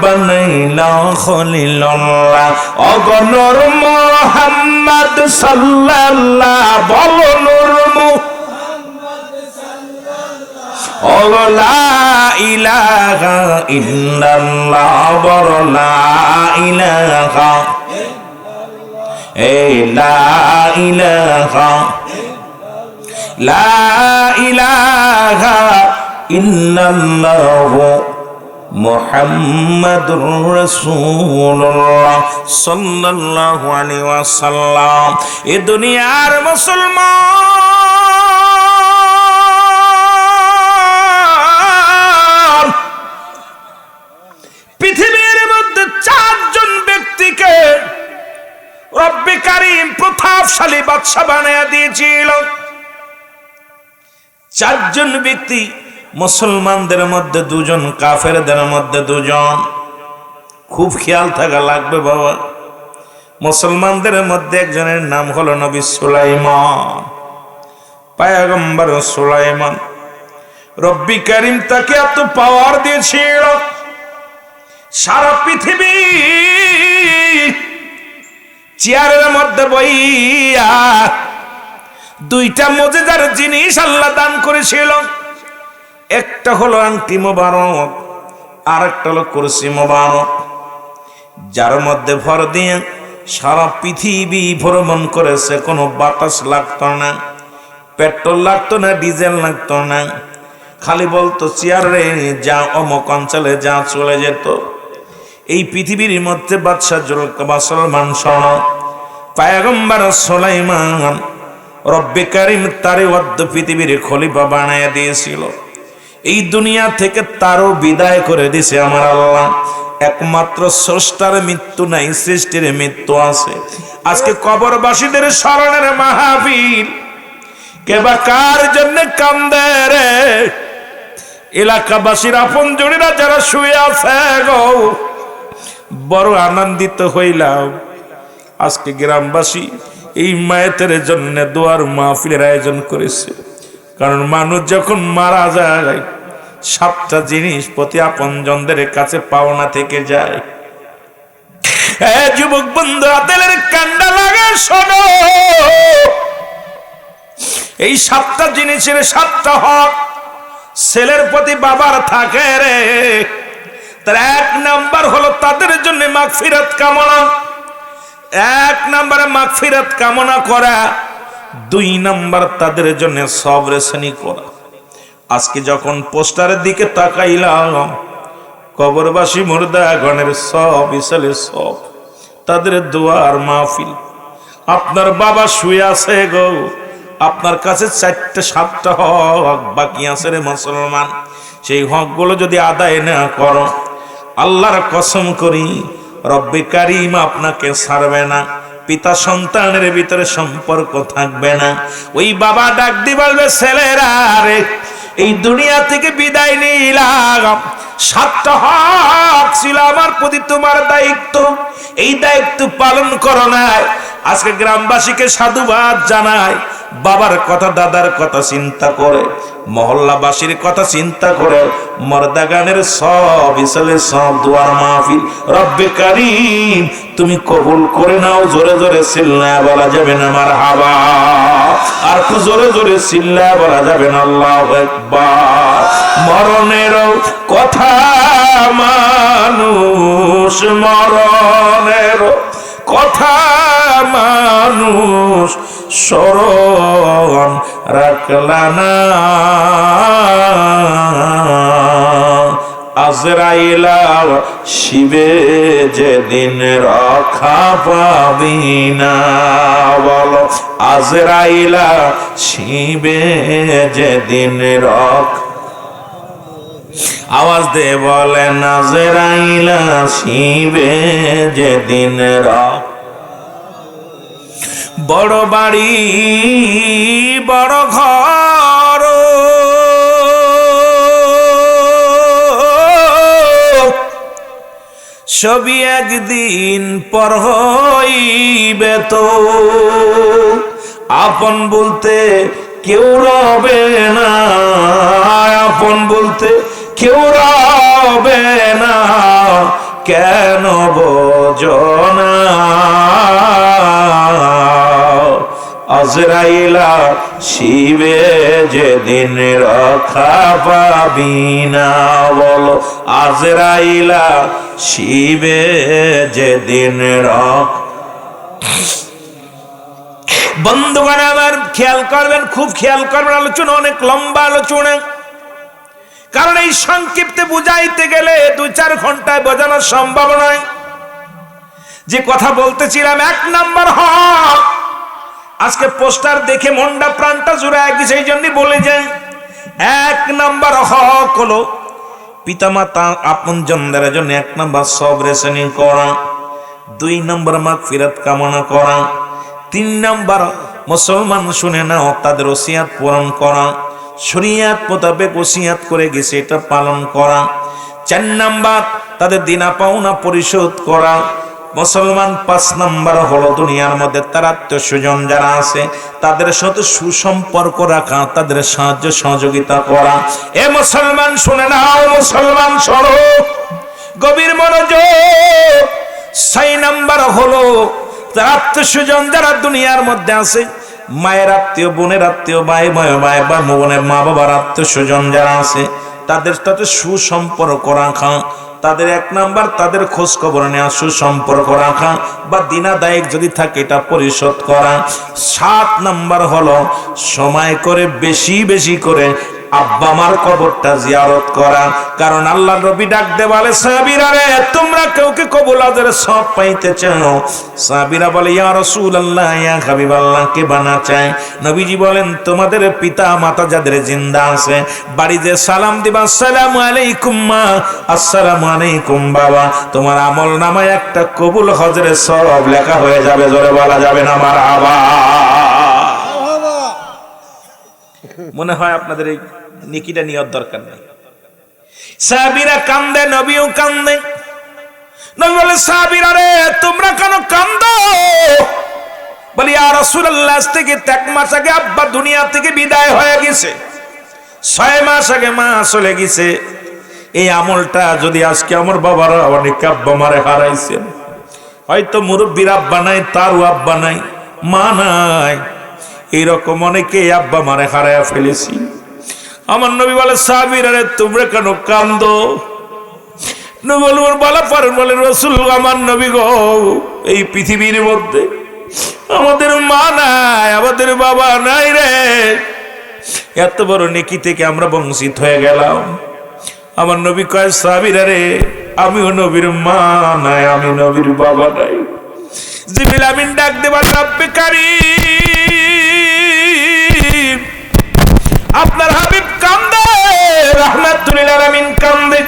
বানাইলা খলিলুল্লাহ। ওগো নূর মুহাম্মদ সাল্লাল্লাহ, বলো নূর মুহাম্মদ সাল্লাল্লাহ। ওগো লা ইলাহা ইল্লাল্লাহ, বলো লা ইলাহা। লা ইলাহা, লা ইলাহা ইল্লাল্লাহ মুহাম্মাদুর রাসূলুল্লাহ সাল্লাল্লাহু আলাইহি ওয়াসাল্লাম। এ দুনিয়ার মুসলমান, পৃথিবীর মধ্যে চারজন ব্যক্তিকে রব্বে কারীম প্রতাপশালী বাদশা বানায়া দিয়েছিল। চারজন ব্যক্তি, মুসলমানদের মধ্যে দুজন, কাফেরদের মধ্যে দুজন। খুব খেয়াল থাকা লাগবে বাবা। মুসলমানদের মধ্যে একজনের নাম হলো নবী সুলাইমান, পয়গম্বর সুলাইমান। রব্বি কারীম তাকে এত পাওয়ার দিয়েছিল, সারা পৃথিবী চেয়ারের মধ্যে বইয়া দুইটা মুজিজার জিনিস আল্লাহ দান করেছিল। একটা হলো আংটি মোবারক, আর একটা হলো কুরসি মোবারক, যার মধ্যে ভর দিয়ে সারা পৃথিবী ভ্রমণ করেছে। কোনো বাতাস লাগতো না, পেট্রোল লাগতো না, ডিজেল লাগতো না। খালি বলতো চেয়ারে যা, অমুক অঞ্চলে যা, চলে যেত। এই পৃথিবীর মধ্যে বাদশা মুসলমান সহ পয়গম্বর সুলাইমান, রব্বে কারীম তারে অর্ধ পৃথিবীর খলিফা বানায়া দিয়েছিল। এই দুনিয়া থেকে তারও বিদায় করে দিছে আমার আল্লাহ। একমাত্র স্রষ্টার মৃত্যু নাই, সৃষ্টির মৃত্যু আছে। আজকে কবরবাসীদের স্মরণের মাহফিল, কে বা কার জন্য কান্দে রে? এলাকাবাসীর আপনজনেরা যারা শুয়ে আছে গো, বড় আনন্দিত হইলাম। আজকে গ্রামবাসী এই মায়েতের জন্য দোয়ার মাহফিলের আয়োজন করেছে। কারণ মানুষ যখন মারা যায়, 7টা জিনিস প্রতি আপনজনদের কাছে পাওনা থেকে যায়। যুবক বন্ধু, আতেলের কান্ডা লাগে, শোনো। এই 7টা জিনিসের 7টা হক ছেলের প্রতি বাবার থাকে রে। তার 1 নাম্বার হলো তাদের জন্য মাগফিরাত কামনা। 1 নম্বরে মাগফিরাত কামনা করা। 2 নম্বর তাদের জন্য সবর শ্রেণী করা। আজকে যখন পোস্টারের দিকে তাকাইলাম, কবরবাসী মুর্দাগণের সব ইসালে সব তাদের দোয়ার মাহফিল। আপনার বাবা শুয়ে আছে গো, আপনার কাছে 4টা-7টা হক বাকি আছে রে মুসলমান। সেই হকগুলো যদি আদায় না করো, আল্লাহর কসম করি রব্বে কারীম আপনাকে ছাড়বে না। পিতা সন্তানের ভিতরে সম্পর্ক থাকবে না। ওই বাবা ডাক দি বলবে, ছেলেরা রে, এই দুনিয়া থেকে বিদায় নিলাম। 7টা হক ছিল আমার প্রতি তোমার দায়িত্ব, এই দায়িত্ব পালন করো না। আজকে গ্রামবাসীকে সাধুবাদ জানায়, বাবার কথা দাদার কথা চিন্তা করে, মহল্লাবাসীর কথা চিন্তা করে মর্দা গানের সব ইসলে সব দুয়ার মাহফিল রব্বে কারীম তুমি কবুল করে নাও। জোরে জোরে চিল্লায়া বলা যাবে না মারহাবা, আর একটু জোরে জোরে চিল্লায়া বলা যাবে না আল্লাহু আকবার। মরণের কথা মানুষ, মরণের কথা মানুষ স্মরণ রাখলা না। আজরাইলা শিবে যেদিন রক্ষা পাবি না, বলো আজরাইলা শিবে যেদিন রক্ষা, আওয়াজ দে বলেন আজরাইলা শিবে যেদিন রক্ষা। বড় বাড়ি বড় ঘর, সবই একদিন পর হইবে তো, আপন বলতে কেউ রবে না, আপন বলতে কেউ রবে না, কেন বোঝনা। আজরাইলা শিবে যেদিন রক্ষা পাবি না, বলো আজরাইলা শিবে যেদিন রক্ষা। বন্ধুগণ আমার খেয়াল করবেন, খুব খেয়াল করবেন, আলোচনা অনেক লম্বা আলোচনা, কারণ এই সংক্ষিপ্তে বুঝাইতে গেলে 2-4 ঘন্টায় বোঝানো সম্ভব নয়। যে কথা বলতেছিলাম, 1 নাম্বার হক, আজকে পোস্টার দেখে মনটা প্রাণটা জুড়ায় গেছে, এই জন্য বলে যাই 1 নাম্বার হক হলো পিতামাতা আপনজনদের জন্য 1 নাম্বার সবর রেশনিং করা, 2 নাম্বার মাগফিরাত কামনা করা, 3 নাম্বার মুসলমান শুনে নাও তাদের ওসিয়াত পূরণ করা, শরিয়াত মোতাবেক ওসিয়াত করে গেছে এটা পালন করা, 4 নাম্বার তাদের দিনা পাওনা পরিশোধ করা। মুসলমান 5 নাম্বার হলো দুনিয়ার মধ্যে তার আত্মীয় স্বজন যারা আছে তাদের সাথে সুসম্পর্ক রাখা, তাদের সাহায্য সহযোগিতা করা। এ মুসলমান শুনে নাও, মুসলমান শোনো, গভীর মনোযোগ। 6 নাম্বার হলো তার আত্মীয় স্বজন যারা দুনিয়ার মধ্যে আছে, মায়ের আত্মীয়, বোনের আত্মীয়, ভাই বা বোনের মা বাবার আত্মীয় স্বজন যারা আছে তাদের সাথে সুসম্পর্ক রাখা, তাদের 1 নাম্বার তাদের খোঁজ খবর নেওয়া, সুসম্পর্ক রাখা বা দিনাদায়ক যদি থাকে এটা পরিশোধ করা। 7 নাম্বার হলো সময় করে বেশি বেশি করে আব্বা মার কবরটা জিয়ারত করা, কারণ আল্লাহ নবী ডাক দে বলে সাহাবীরা রে তোমরা কাউকে কবুল আজের সব পাইতে চাও? সাহাবীরা বলে ইয়া রাসূলুল্লাহ, ইয়া হাবিবাল্লাহ, কে বানা চায়? নবীজি বলেন তোমাদের পিতা মাতা যাদের জিন্দা আছে বাড়িতে সালাম দিবা, আসসালামু আলাইকুম মা, আসসালামু আলাইকুম বাবা, তোমার আমল নামায় একটা কবুল হজের সওয়াব লেখা হয়ে যাবে। জোরে বলা যাবে না মারহাবা? মনে হয় আপনাদের এই নেকিটা নেওয়ার দরকার নেই। সাহাবীরা কান্দে, নবীও কান্দে। নবী বলে সাহাবীরা রে তোমরা কেন কান্দো? বলি ইয়া রাসূলুল্লাহ, আজ থেকে 1 মাস আগে আব্বা দুনিয়া থেকে বিদায় হয়ে গেছে, 6 মাস আগে মা চলে গেছে। এই আমলটা যদি আজকে আমার বাবারা অনেক আব্বা মারে হারাইছেন, হয়তো মুরব্বীর আব্বা নাই, তারও আব্বা নাই, মা নাই, এইরকম অনেকে আব্বা মারে হারায়া ফেলেছি। আমার নবী বলে সাহাবীরা রে তোমরা কেন কান্দো? নবী বলা পারেন, বলে রাসূল আমার নবী গো, এই পৃথিবীর মধ্যে আমাদের মা নাই, আমাদের বাবা নাই রে, এত বড় নেকি থেকে আমরা বঞ্চিত হয়ে গেলাম। আমার নবী কয় সাহাবীরা রে আমিও নবীর মা নাই, আমি নবীর বাবা নাই। জিবরিল আমিন ডাক দেবা রব্বে কারীম, আপনার হাবিব কান্দে, রাহমাতুল লিল আলামিন কান্দে।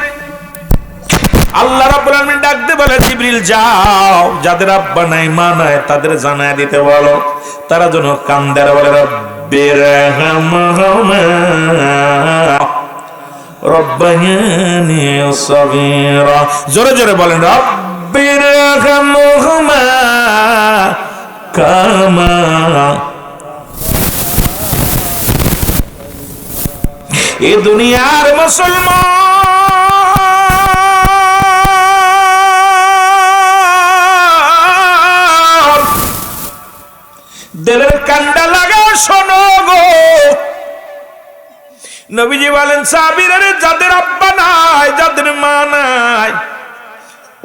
আল্লাহ রাব্বুল আলামিন ডাক দে বলে জিবরিল যাও, যাদের আব্বা নাই মা নাই তাদের জানায় দিতে বলো, তারা যেন কান্দে আর বলে রব্বির রহমহুমা রব্বায়ানি সগীরা। জোরে জোরে বলেন রব্বির রহমহুমা কামা। এ দুনিয়ার মুসলমান দিলের কান্ডা লাগা শোনো গো, নবীজি বলেন সাহাবীরা, যাদের আব্বা নাই, যাদের মা নাই,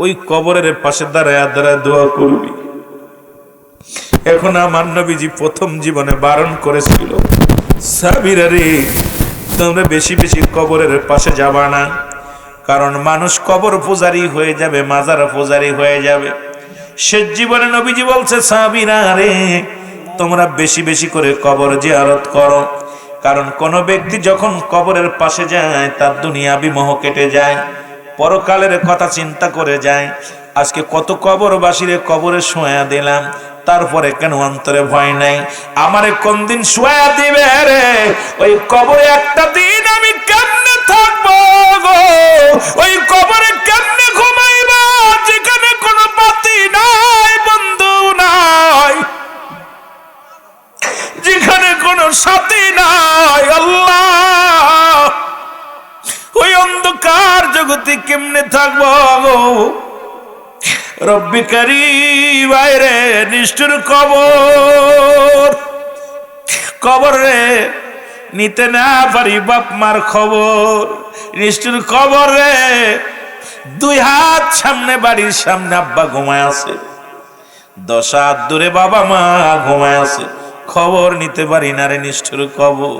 ওই কবরের পাশে দাঁড়ায় দাঁড়ায় দোয়া করবি। এখন আমার নবীজি প্রথম জীবনে বারণ করেছিল, সাহাবীরা রে, তোমরা বেশি বেশি কবরের পাশে যাবা না, কারণ মানুষ কবর পূজারি হয়ে যাবে, মাজার পূজারি হয়ে যাবে। শেষ জীবনে নবীজি বলছে, সাহাবীরা রে, তোমরা বেশি বেশি করে কবর জিয়ারত করো, কারণ কোন ব্যক্তি যখন কবরের পাশে যায় তার দুনিয়াবি মোহ কেটে যায়, পরকালের কথা চিন্তা করে যায়। আজকে কত কবরবাসীরে কবরে শোয়া দিলাম, তারপরে কেন অন্তরে ভয় নাই? আমারে কোন দিন শোয়া দিবে রে? ওই কবরে একটা দিন আমি কেমনে থাকবো গো? ওই কবরে কেমনে ঘুমাইবা যেখানে কোনো বাতি নাই, বন্ধু নাই, যেখানে কোনো সাথী নাই? আল্লাহ, ওই অন্ধকার জগতে কেমনে থাকবো গো? রব্বি কারীম বাইরে নিষ্ঠুর কবর, কবর রে নিতে না পারি বাপ মার খবর, নিষ্ঠুর কবর রে। 2 হাত সামনে, বাড়ির সামনে আব্বা ঘুমায় আছে, 10 হাত দূরে বাবা মা ঘুমায় আছে, খবর নিতে পারি না রে নিষ্ঠুর কবর।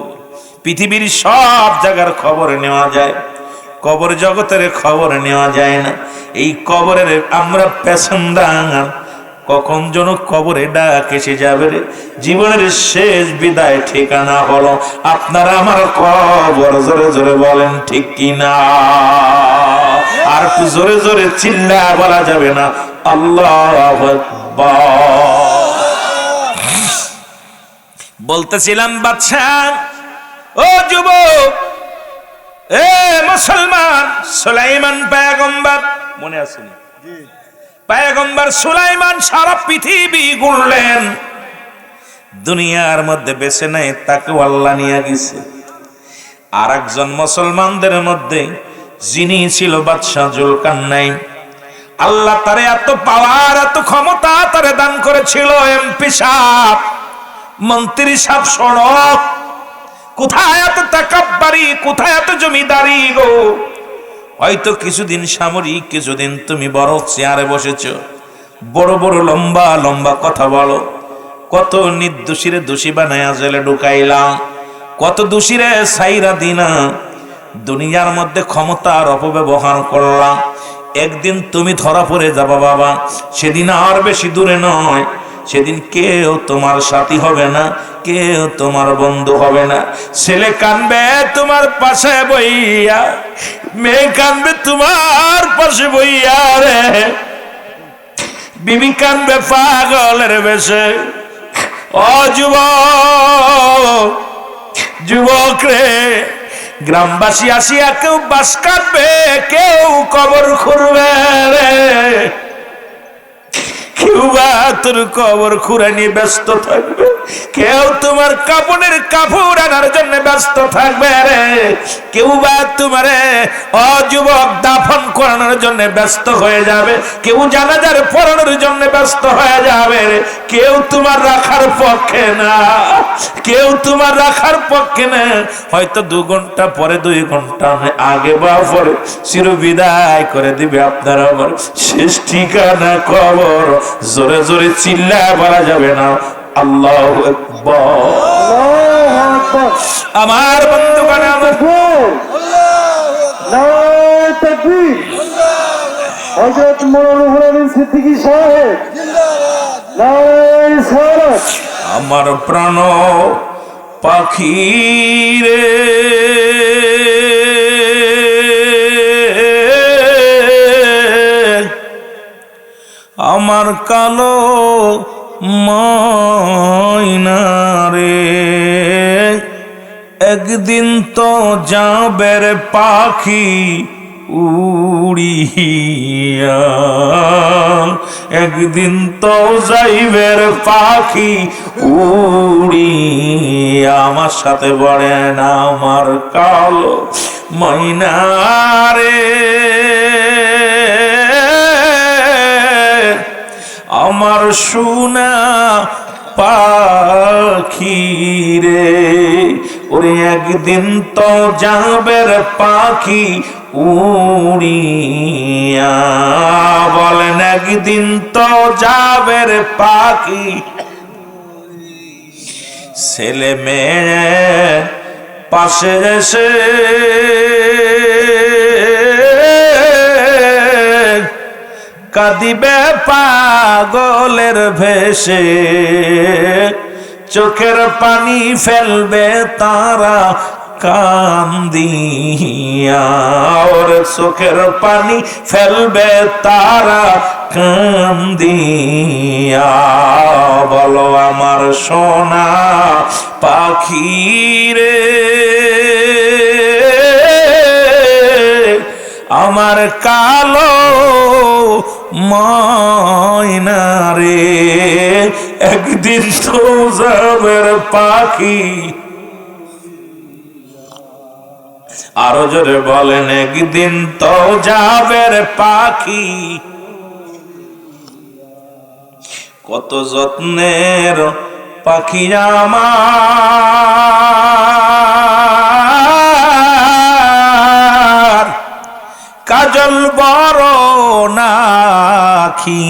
পৃথিবীর সব জায়গার খবর নেওয়া যায়, কবর জগতের খবর নেওয়া যায় না। এই কবরের আমরা প্যাসেঞ্জার, কখন যেন কবরে ডাক এসে যাবে রে। জীবনের শেষ বিদায় ঠিকানা হলো আপনারা আমার কবর। জোরে জোরে বলেন ঠিক কিনা? আর একটু জোরে জোরে চিল্লা বলা যাবে না, আল্লাহু আকবার। বলতেছিলাম বাদশা, ও যুবক, এ মুসলমান, সুলাইমান পয়গম্বর মনে আছে? পয়গম্বর সুলাইমান সারা পৃথিবী ঘুরলেন, দুনিয়ার মধ্যে বেছে নেয় তাকে আল্লাহ নিয়ে গেছে। আর একজন মুসলমানদের মধ্যে যিনি ছিল বাদশা জুলকারনাইন, আল্লাহ তারে এত পাওয়ার, এত ক্ষমতা তারে দান করেছিল। এমপি সাহেব, মন্ত্রী সাহেব, শোনো, কোথায় এত তাকাব্বারি, কোথায় এত জমিদারি গো? হয়তো কিছুদিন সামরিক, কিছুদিন তুমি বড় চেয়ারে বসেছো, বড় বড় লম্বা লম্বা কথা বলো, কত নির্দোষীরে দোষী বানায়া জেলে ঢুকাইলাম, কত দোষীরে সাইরা দিনা, দুনিয়ার মধ্যে ক্ষমতার অপব্যবহার করলাম। একদিন তুমি ধরা পড়ে যাবা বাবা, সেদিন আর বেশি দূরে নয়, সেদিন কেউ তোমার সাথী হবে না, কেউ তোমার বন্ধু হবে না। ছেলে কানবে তোমার পাশে বইয়া, মেয়ে কানবে তোমার পাশে বইয়া রে, বিবি কানবে পাগলের বেশে। ও যুবক, যুবক রে, গ্রামবাসী আসিয়া কেউ বাস কাটবে, কেউ কবর খুঁড়বে রে, কেউ বা তোর কবর খুঁড়ে নিয়ে ব্যস্ত থাকবে, কেউ তোমার কাপড়ের কাপড় আনার জন্য ব্যস্ত থাকবে রে, কেউ বা তোমারে অযুবক দাফন করানোর জন্য ব্যস্ত হয়ে যাবে, কেউ জানাজার পড়ানোর জন্য ব্যস্ত হয়ে যাবে রে। কেউ তোমার রাখার পক্ষে না, কেউ তোমার রাখার পক্ষে না। হয়তো 2 ঘন্টা পরে, 2 ঘন্টা আগে বা পরে চির বিদায় করে দিবে আপনার আমার শেষ ঠিকানা কবর। জোরে জোরে চিল্লা বলা যাবে না, আল্লাহু আকবার। আমার বন্ধুগণ, আমার নারায়ে তাকবীর। হযরত মওলানা আমিন সিদ্দিকী সাহেব, নারায়ে সালাত। আমার প্রাণ পাখি রে, আমার কালো ময়না রে, একদিন তো যাবে রে পাখি উড়িয়া, একদিন তো যাইবের পাখি উড়িয়া। আমার সাথে বলে না আমার কালো ময়নারে, আমার সোনা পাখি রে, ওরে একদিন তো যাবের পাখি উড়িয়া, বলেন একদিন তো যাবের পাখি। ছেলে মেয়ে পাশে এসে কাঁদিবে পাগলের ভেসে, চোখের পানি ফেলবে তারা কান্দিয়া, ওর চোখের পানি ফেলবে তারা কান্দিয়া। বলো আমার সোনা পাখি রে, আমার কালো ময়না রে, একদিন তো যাবের পাখি। আরো জোরে বলেন একদিন তো যাবের পাখি। কত যত্নের পাখি আমার, কাজল বড় নাখি,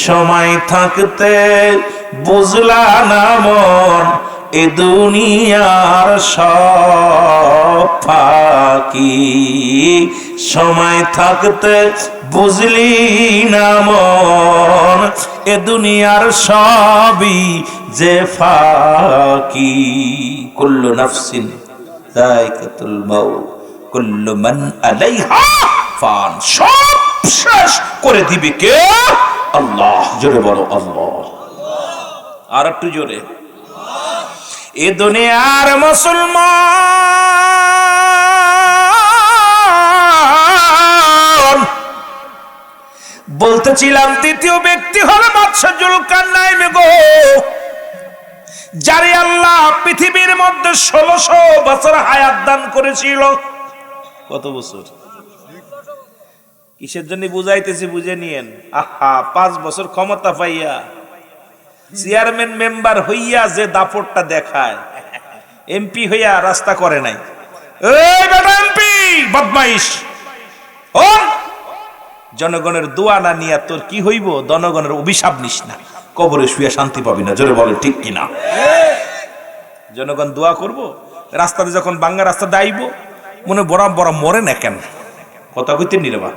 সময় থাকতে বুঝলা না মন এ দুনিয়ার সব ফাঁকি, সময় থাকতে বুঝলি না মন এ দুনিয়ার সবই যে ফাঁকি। কুল্লু নাফসিন যায়কাতুল মাউত, কুল্লু মান আলাইহা ফান, সব শেষ করে দিবে কে? আল্লাহ। জোরে বলো আল্লাহ। আর একটু জোরে। এ দুনিয়ার মুসলমান, বলতেছিলাম দ্বিতীয় ব্যক্তি হলো বাদশা জুলকারনাইন গো, যারে আল্লাহ পৃথিবীর মধ্যে 1600 বছর হায়াত দান করেছিল। কত বছর? কিসের জন্য বুঝাইতেছি বুঝে নিয়েন। আহা, 5 বছর ক্ষমতা পাইয়া চেয়ারম্যান মেম্বার হইয়া যে দাপটটা দেখায়, এমপি হইয়া রাস্তা করে নাই। এই বেটা এমপি বদমাইশ, ও জনগণের দোয়া না নিয়া তোর কি হইব? জনগণের অভিশাপ নিস না, কবরে শুয়ে শান্তি পাবি না। জোরে বলে ঠিক কিনা? জনগণ দোয়া করব, রাস্তাতে যখন বাঙ্গা রাস্তা দাইব মনে বড় বড় মরে না কেন? কথা কইতে নিরবা,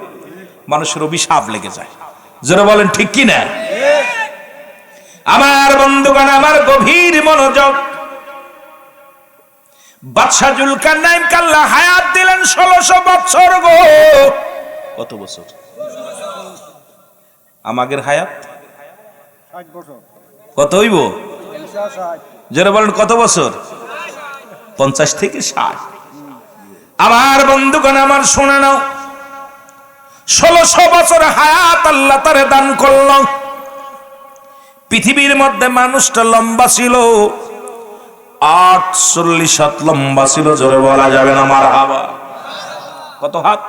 মানুষের অভিশাপ লেগে যায়। জোরে বলেন ঠিক কিনা? আমার বন্ধুগণ, আমার গভীর মনোযোগ। বাদশা জুলকারনাইন আল্লাহ হায়াত দিলেন 1600 বছর গো। কত বছর? আমাদের হায়াত 60 বছর। কত হইব? যারা বলেন কত বছর? 50 থেকে 60। আমার বন্ধুগণ, আমার শুনে নাও, 1600 বছর হায়াত আল্লাহ তারে দান করল। পৃথিবীর মধ্যে মানুষটা লম্বা ছিল 48 হাত লম্বা ছিল। জোরে বলা যাবে না মারহাবা? কত হাত?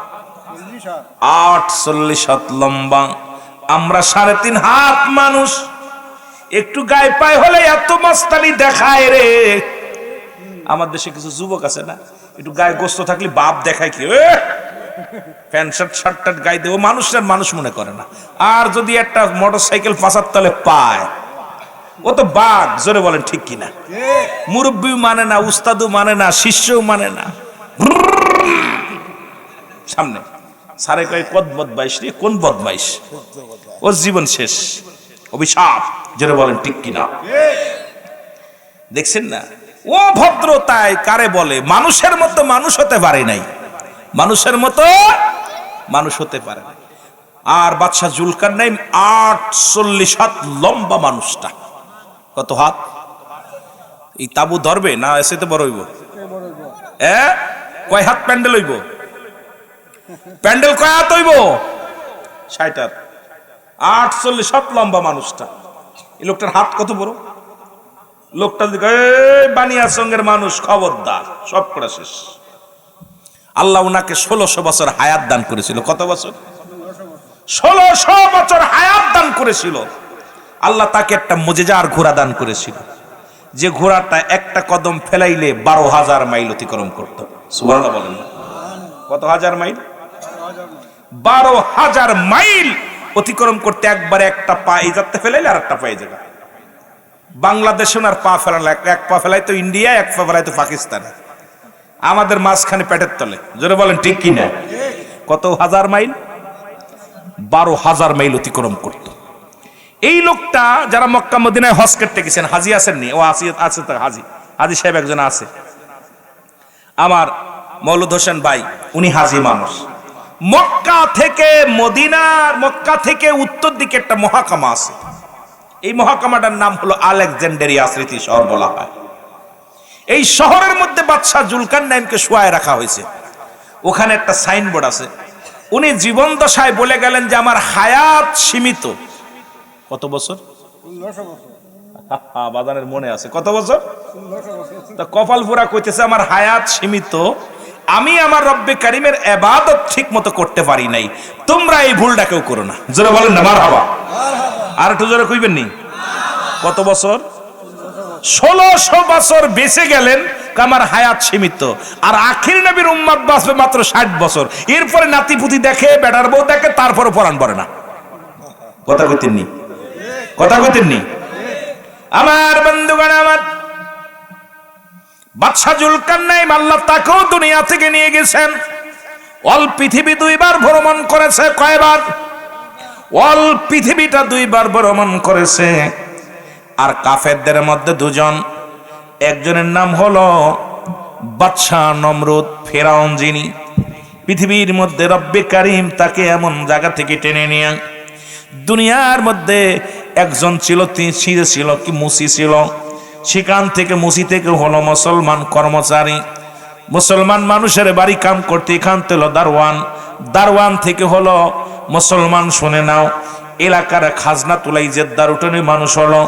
48 হাত লম্বা। আমরা 3.5 হাত মানুষ, একটু গায়ে পায়ে হলে এত মস্তানি দেখায় রে। আমার দেশে কিছু যুবক আছে না, একটু গায়ে গোস্ত থাকলে বাপ দেখায় কি, প্যান্ট শার্ট শার্ট টার্ট গায়ে দেবো, মানুষের মানুষ মনে করে না। আর যদি একটা মোটর সাইকেল 5 তলে পায়, ও তো বাঘ। জোরে বলেন ঠিক কিনা? মুরব্বী মানে না, উস্তাদও মানে না, শিষ্যও মানে না। সামনে সারে কয় কত বদমাইশ রে, কোন বদমাইশ? ওর জীবন শেষ, অভিশাপ। জোরে বলেন ঠিক কিনা? দেখছেন না ও ভদ্রতায় কারে বলে? মানুষের মতো মানুষ হতে পারে নাই, মানুষের মতো মানুষ হতে পারে না। আর বাদশা জুলকারনাইন 48 হাত লম্বা মানুষটা। কত হাত? এই তাবু ধরবে না এসে তো বড় হইব? কয় হাত প্যান্ডেল হইব? প্যান্ডেল কয়া তৈব 60 48 সব লম্বা মানুষটা। এই লোকটার হাত কত বড়, লোকটা দিকে বানিয়া সঙ্গের মানুষ, খবরদার, সব করা শেষ। আল্লাহ উনাকে 1600 বছর হায়াত দান করেছিল। কত বছর? 1600 বছর হায়াত দান করেছিল। আল্লাহ তাকে একটা মুজিজার ঘোড়া দান করেছিল, যে ঘোড়াটা একটা কদম ফেলাইলে 12,000 মাইল অতিক্রম করত। সুবহানাল্লাহ বলেন। কত হাজার মাইল? 12,000 মাইল অতিক্রম করতে একবারে একটা পা এই যাতে ফেলাইলে আর একটা পায়ে যাবে। বাংলাদেশে ওনার পা ফেলালে, এক পা ফেলাই তো ইন্ডিয়া, এক পা ফেলাই তো পাকিস্তান, আমাদের মাঝখানে পেটের তলে। জোরে বলেন ঠিক কিনা? কত হাজার মাইল? 12,000 মাইল অতিক্রম করত। এই লোকটা যারা মক্কা মদিনায় হজ করতে গেছেন, হাজি আসেননি? ও আছে তো, হাজি সাহেব একজন আছে, আমার মৌলুদ হোসেন ভাই, উনি হাজি মানুষ। মক্কা থেকে উত্তর দিকে একটা মহাকামা আছে। এই মহাকামাটার নাম হলো আলেকজান্ডারিয়া স্মৃতি শহর বলা হয়। এই শহরের মধ্যে বাদশাহ জুলকারনাইনকে শুয়ায় রাখা হয়েছে। ওখানে একটা সাইনবোর্ড আছে। উনি জীবন দশায় বলে গেলেন যে আমার হায়াত সীমিত। কত বছর? 1600 বছর। বাদানের মনে আছে কত বছর? 1600 বছর। তা কপাল পুরা কইতেছে আমার হায়াত সীমিত, আমি আমার রব্বে কারিমের ইবাদত ঠিক মতো করতে পারি নাই, তোমরা এই ভুলটা কেউ করো না। জোরে বলেন না মারহাবা। আর একটু জোরে কইবেন নি? কত বছর? 1600 বছর বেঁচে গেলেন, আমার হায়াত সীমিত। আর আখির নবীর উম্মত বাঁচবে মাত্র 60 বছর। এরপরে নাতিপুতি দেখে, বেটার বউ দেখে, তারপরে পরাণ পড়ে না। কথা কইতেননি? কথা কইতেননি? আমার বন্ধুগণ, আমার বাদশাহ জুলকারনাইন আল্লাহ তাকেও দুনিয়া থেকে নিয়ে গেছেন। অল পৃথিবী 2 বার ভ্রমণ করেছে। কয়বার? অল পৃথিবীটা 2 বার ভ্রমণ করেছে। আর কাফেরদের মধ্যে 2 জন, একজনের নাম হলো বাদশাহ নমরুদ, ফেরাউন, যিনি পৃথিবীর মধ্যে রব্বে কারিম তাকে এমন জায়গা থেকে টেনে নিয়ে দুনিয়ার মধ্যে একজন ছিল, তিনি ছিল কি মুসি ছিল, সেখান থেকে মুসি থেকে হলো মুসলমান কর্মচারী, মুসলমান মানুষের বাড়ি কাম করতে, এখান থেকে হলো দারওয়ান, দারওয়ান থেকে হলো মুসলমান, শুনে নাও, এলাকার খাজনা তুলাই জেদ্দার উঠোনে মানুষ হলো,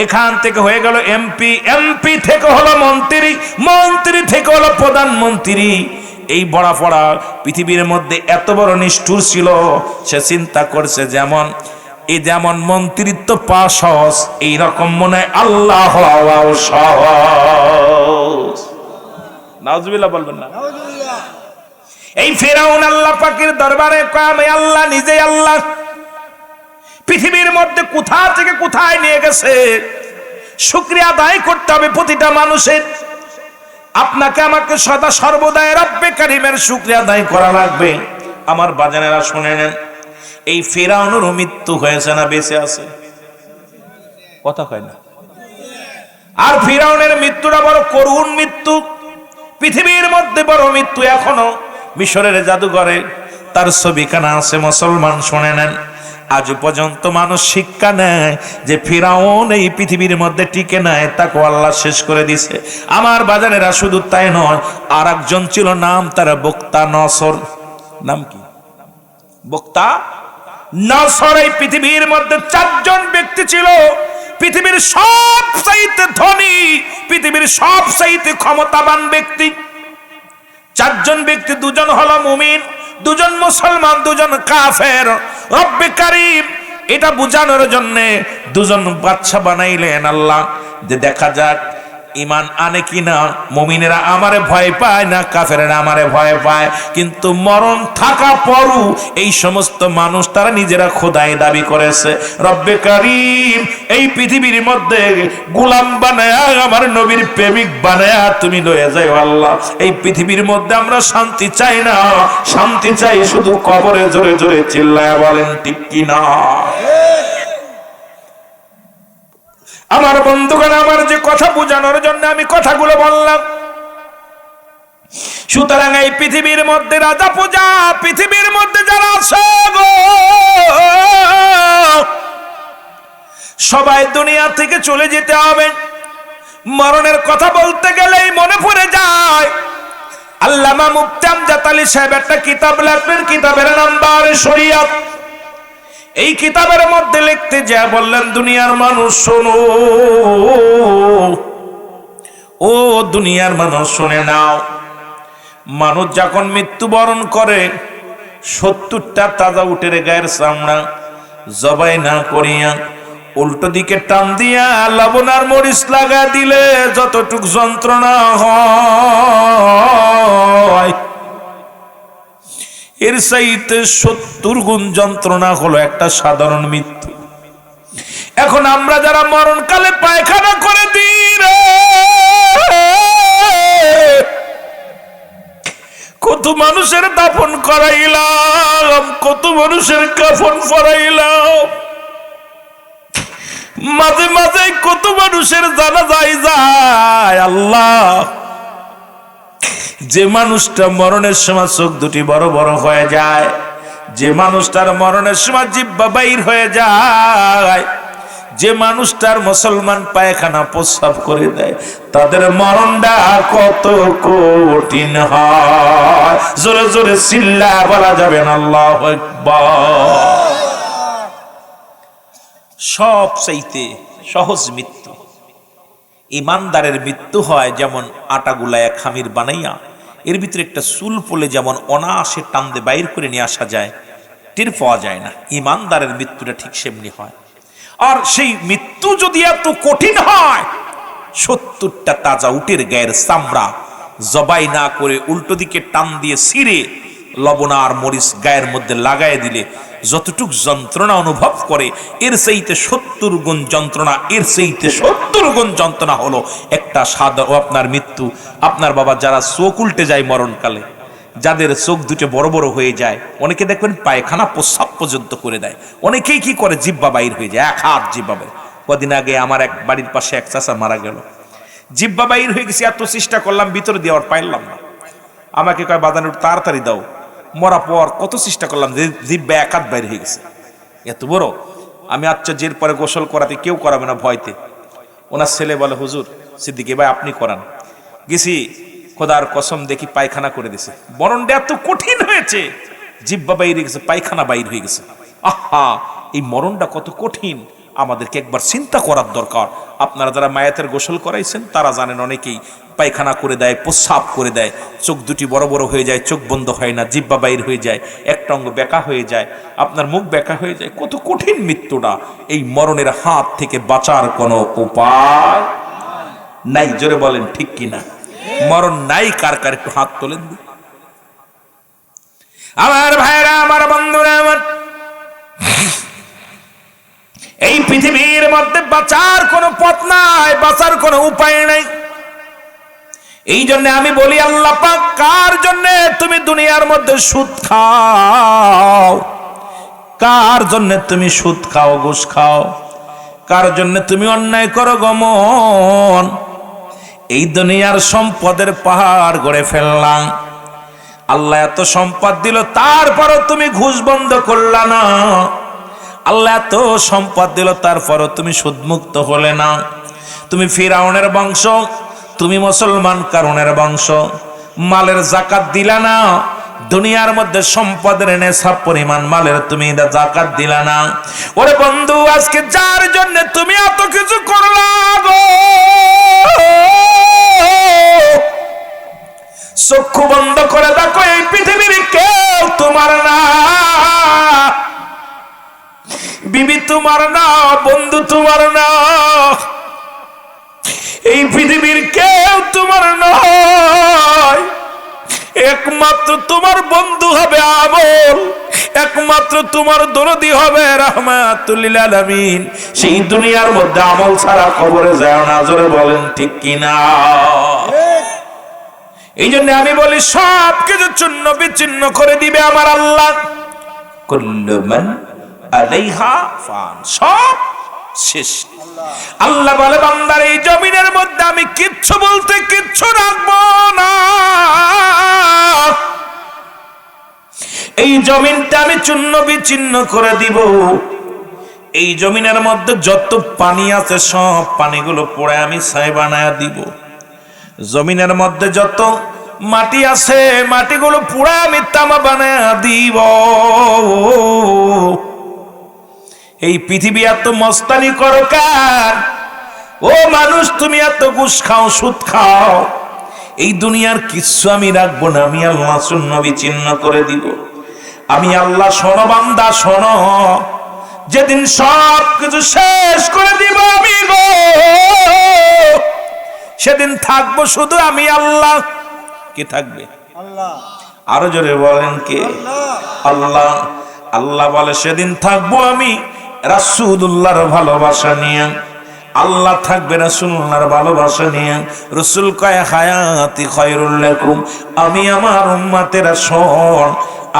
এখান থেকে হয়ে গেল এমপি, এমপি থেকে হলো মন্ত্রী, মন্ত্রী থেকে হলো প্রধানমন্ত্রী। এই বড়া পড়া পৃথিবীর মধ্যে এত বড় নিষ্ঠুর ছিল, সে চিন্তা করছে যেমন মন্ত্রিত্ব পাওয়া সহজ, এইরকম মনে আল্লাহ হওয়াও সহজ। নাউজুবিল্লাহ বলবেন না? এই ফেরাউন আল্লাহ পাকের দরবারে কয় আমি আল্লাহ, নিজে আল্লাহ, পৃথিবীর মধ্যে কোথা থেকে কোথায় নিয়ে গেছে, শুকরিয়া আদায় করতে হবে প্রতিটা মানুষের। আপনাকে আমাকে সদা সর্বদাই রব্বে কারিমের শুকরিয়া আদায় করা লাগবে। আমার বাজানেরা শুনে নেন, এই ফেরাউনের মৃত্যু হয়েছে না বেঁচে আছে? কথা কয় না। আর ফেরাউনের মৃত্যুটা বড় করুণ মৃত্যু, পৃথিবীর মধ্যে বড় মৃত্যু। এখনো মিশরের জাদুঘরে তার ছবিখানা আছে। মুসলমান শুনে নেন, আজ পর্যন্ত মানুষ শিক্ষা নেয় যে ফিরাউন এই পৃথিবীর মধ্যে টিকে নাই, তাকে আল্লাহ শেষ করে দিছে। আমার বাজানেরা শুধু তাই নয়, আর একজন ছিল, নাম তার বক্তা নসর। নাম কি? বক্তা নসর। এই পৃথিবীর মধ্যে 4 জন ব্যক্তি ছিল, পৃথিবীর সবচাইতে ধনী, পৃথিবীর সবচাইতে ক্ষমতাবান ব্যক্তি। 4 জন ব্যক্তি, 2 জন হলো মুমিন, 2 জন মুসলমান, 2 জন কাফের। রব্বে কারিম এটা বুঝানোর জন্য 2 জন বাদশা বানাইলেন আল্লাহ, যে দেখা যাক ইমান আনে কিনা। মুমিনেরা আমারে ভয় পায় না, কাফেরেরা আমারে ভয় পায়, কিন্তু মরণ থাকা পরও এই সমস্ত মানুষ তারা নিজেরা খোদাই দাবি করেছে। রব্বে কারিম এই পৃথিবীর মধ্যে গোলাম বানায়া, আমার নবীর প্রেমিক বানায়া তুমি লয়ে যাও আল্লাহ। এই পৃথিবীর মধ্যে আমরা শান্তি চাই না, শান্তি চাই শুধু কবরে। জোরে জোরে চিল্লায়া বলেন ঠিক কিনা? আমার বন্ধুগণ, আমার যে কথা বোঝানোর জন্য আমি কথাগুলো বললাম। সুতরাং এই পৃথিবীর মধ্যে রাজা পূজা, পৃথিবীর মধ্যে যারা আছে গো, সবাই দুনিয়া থেকে চলে যেতে হবে। মরণের কথা বলতে গেলেই মনে পড়ে যায় আল্লাহ আল্লামা মুফতি আমজাদ আলী সাহেব একটা কিতাব লেখলেন, কিতাবের নাম বারে শরিয়ত। এই কিতাবের মধ্যে লিখতে যা বললেন, দুনিয়ার মানুষ শোনো, ও দুনিয়ার মানুষ শুনে নাও, মানুষ যখন মৃত্যুবরণ করে 70টা তাজা উটের গায়ের চামড়া জবাই না করিয়া উল্টো দিকে টান দিয়া লবণ আর মরিচ লাগা দিলে যতটুক যন্ত্রণা হয়, এর চাইতে 70 গুণ যন্ত্রণা হলো একটা সাধারণ মৃত্যু। এখন আমরা যারা মরণকালে পায়খানা করে দিই রে, কত মানুষের দাফন করাইলাম, কত মানুষের কাফন পরাইলাম, মাঝে মাঝে কত মানুষের জানাজায় যায়। আল্লাহ, যে মানুষটা মরণের সময় চোখ দুটি বড় বড় হয়ে যায়, যে মানুষটার মরণের সময় জিহ্বা বাইর হয়ে যায়, যে মানুষটার মুসলমান পায়খানা প্রস্রাব করে দেয়, তাদের মরণটা কত কঠিন হয়। জোরে জোরে চিল্লা বলা যাবে না আল্লাহু আকবার। সব চাইতে সহজ মৃত্যু ইমানদারের মৃত্যু হয় যেমন আটা গুলায় খামির বানাইয়া এর ভিতরে একটা চুল পলে যেমন অনায়াসে টান্দে বাইর করে নিয়ে আসা যায়, টের পাওয়া যায় না, ইমানদারের মৃত্যুটা ঠিক সেমনি হয়। আর সেই মৃত্যু যদি এত কঠিন হয়, 70টা তাজা উটের গায়ের চামড়া জবাই না করে উল্টো দিকে টান দিয়ে ছিঁড়ে লবণ আর মরিচ গায়ের মধ্যে লাগাই দিলে যতটুক যন্ত্রণা অনুভব করে, এর চাইতে 70 গুণ যন্ত্রণা, এর চাইতে 70 গুণ যন্ত্রণা হলো একটা সাধারণ আপনার মৃত্যু। আপনার বাবা যারা চোখ উল্টে যায় মরণকালে, যাদের চোখ দুটো বড় বড় হয়ে যায়, অনেকে দেখবেন পায়খানা প্রস্রাব পর্যন্ত করে দেয়, অনেকেই কি করে জিহ্বা বাইর হয়ে যায়, এক হাত জিহ্বা বাইর। কদিন আগে আমার এক বাড়ির পাশে এক চাচা মারা গেল, জিহ্বা বাইর হয়ে গেছে, এত চেষ্টা করলাম ভিতরে দেওয়ার পাইলাম না, আমাকে কয় বাদানুর তাড়াতাড়ি দাও। মরা পর কত চেষ্টা করলাম, জিহ্বা এক হাত বাইর হয়ে গেছে, এত বড়। আমি আশ্চর্যের পরে গোসল করাতে কেউ করাবে না ভয়তে। ওনার ছেলে বলে, হুজুর সিদ্দিকী ভাই আপনি করান। গেছি, খোদার কসম দেখি পায়খানা করে দিছে। মরণটা এত কঠিন হয়েছে, জিহ্বা বাইর হয়ে গেছে, পায়খানা বাইর হয়ে গেছে। আহা, এই মরণটা কত কঠিন আমাদেরকে একবার চিন্তা করার দরকার। আপনারা যারা মায়াতের গোসল করাইছেন তারা জানেন, অনেকেই পায়খানা করে দেয়, প্রস্রাব করে দেয়, চোখ দুটি বড় বড় হয়ে যায়, চোখ বন্ধ হয় না, জিহ্বা বাইর হয়ে যায়, একটা অঙ্গ বেঁকা হয়ে যায়, আপনার মুখ বেঁকা হয়ে যায়। কত কঠিন মৃত্যুটা। এই মরণের হাত থেকে বাঁচার কোনো উপায় নাই। জোরে বলেন ঠিক কিনা? মরণ নাই কার কার একটু হাত তোলেন। আমার ভাইরা, আমার বন্ধুরা, আমার এই পৃথিবীর মধ্যে বাঁচার কোনো পথ নাই, বাঁচার কোনো উপায় নাই। এই জন্য আমি বলি, আল্লাহ পাক কার জন্য তুমি দুনিয়ার মধ্যে সুদ খাও, কার জন্য তুমি সুদ খাও, ঘুষ খাও, কার জন্য তুমি অন্যায় করো গমন। এই দুনিয়ার সম্পদের পাহাড় গড়ে ফেললাম, আল্লাহ এত সম্পদ দিল, তারপরও তুমি ঘুষ বন্ধ করলা না। আল্লাহ এত সম্পদ দিল, তারপরও তুমি সুদমুক্ত হলে না। তুমি ফিরাউনের বংশ, তুমি মুসলমান কারণের বংশ, মালের যাকাত দিলা না। দুনিয়ার মধ্যে সম্পদের নেশাব পরিমাণ মালের তুমি যাকাত দিলা না। ওরে বন্ধু, আজকে যার জন্য তুমি এত কিছু করলা গো, চক্ষু বন্ধ করে দেখো, এই পৃথিবীর কেউ তোমার না, বিবি তোমার না, বন্ধু তোমার না, এই পৃথিবীর কেউ তোমার নয়। একমাত্র তোমার বন্ধু হবে আমল, একমাত্র তোমার দরদি হবে রাহমাতুল লিল আলামিন। সেই দুনিয়ার মধ্যে আমল ছাড়া কবরে যায় না। জোরে বলেন ঠিক কিনা? এই জন্য আমি বলি, সব কিছু চূর্ণ বিচ্ছিন্ন করে দিবে আমার আল্লাহ। কুল্লু মান আলাইহা ফান, সব শেষ। আল্লাহ বলে, বান্দার এই জমিনের মধ্যে আমি কিচ্ছু বলতে কিচ্ছু রাখবো না, এই জমিনটা আমি চূর্ণ বিচ্ছিন্ন করে দিব। এই জমিনের মধ্যে যত পানি আছে সব পানিগুলো পড়ে আমি ছাই বানায়া দিব। জমিনের মধ্যে যত মাটি আছে, মাটিগুলো পুরা আমি তামা বানায় দিব। এই পৃথিবী এত মস্তানি করো কার? ও মানুষ, তুমি এত ঘুষ খাও, সুদ খাও, এই দুনিয়ার কিচ্ছু আমি রাখবো না, আমি আল্লাহ নবী চিহ্ন করে দিব। আমি আল্লাহ, শোনো বান্দা শোনো, যেদিন সব কিছু শেষ করে দিব আমি গো, সেদিন থাকবো শুধু আমি আল্লাহ। কি থাকবে? আল্লাহ। আরো জোরে বলেন কে? আল্লাহ। আল্লাহ বলে সেদিন থাকবো আমি রাসূলুল্লাহর ভালোবাসা নিয়ে, আল্লাহ থাকবে রাসূলুল্লাহর ভালোবাসা নিয়ে। রাসূল কয় হায়াতি খায়রুল লাকুম, আমি আমার উম্মতেরা শোন,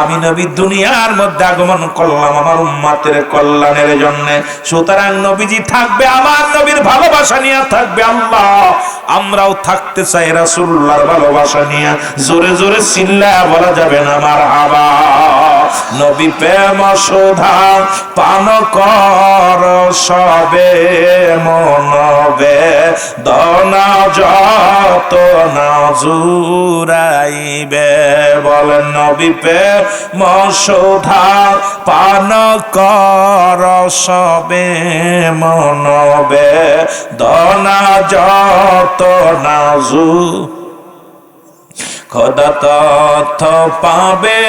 আমি নবী দুনিয়ার মধ্যে আগমন করলাম আমার উম্মতের কল্যাণের জন্য। সুতরাং নবীজি থাকবে আমার নবীর ভালোবাসা নিয়ে, থাকবে আল্লাহ। আমরাও থাকতে চাই রাসূলুল্লাহর ভালোবাসা নিয়ে। জোরে জোরে চিল্লায়া বলা যাবে না মারহাবা। নবী প্রেম সুধা পান কর সবে মনবে, দনা যত না জুরাইবে। বলেন নবী প্রেম সুধা পান কর সবে মনবে, দনা যত না জু। খোদা তথ্য পাবে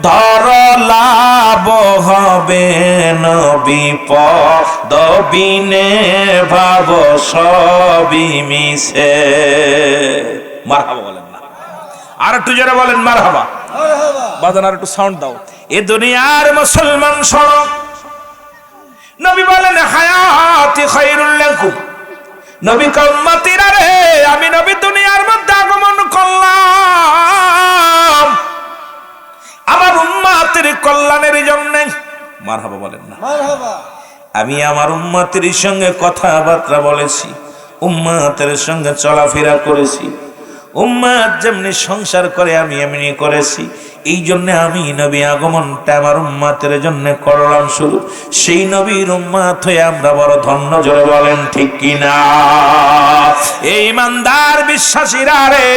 ধর লাভ হবে, নবী পদবিনে ভাব সবই মিশে। মারহাবা বলেন না? আর একটু জোরে বলেন মারহাবা। বাজান আর একটু সাউন্ড দাও। এ দুনিয়ার মুসলমান শোনো, নবী বলেন হায়াতি খায়রুল লাকুম, নবী উম্মতিরা রে, আমি নবী দুনিয়ার মধ্যে আগমন করলাম আমার উম্মতের কল্যাণের জন্য। মারহাবা বলেন না? মারহাবা। আমি আমার উম্মতের সঙ্গে কথাবার্তা বলেছি, উম্মতের সঙ্গে চলাফেরা করেছি, উম্মত যেমনি সংসার করে আমি এমনি করেছি। এই জন্য আমি নবী আগমনটা আমার উম্মতের জন্য করলাম শুরু। সেই নবীর উম্মত হয়ে আমরা বড় ধন্য। জোরে বলেন ঠিক কিনা? এই ইমানদার বিশ্বাসীরা রে,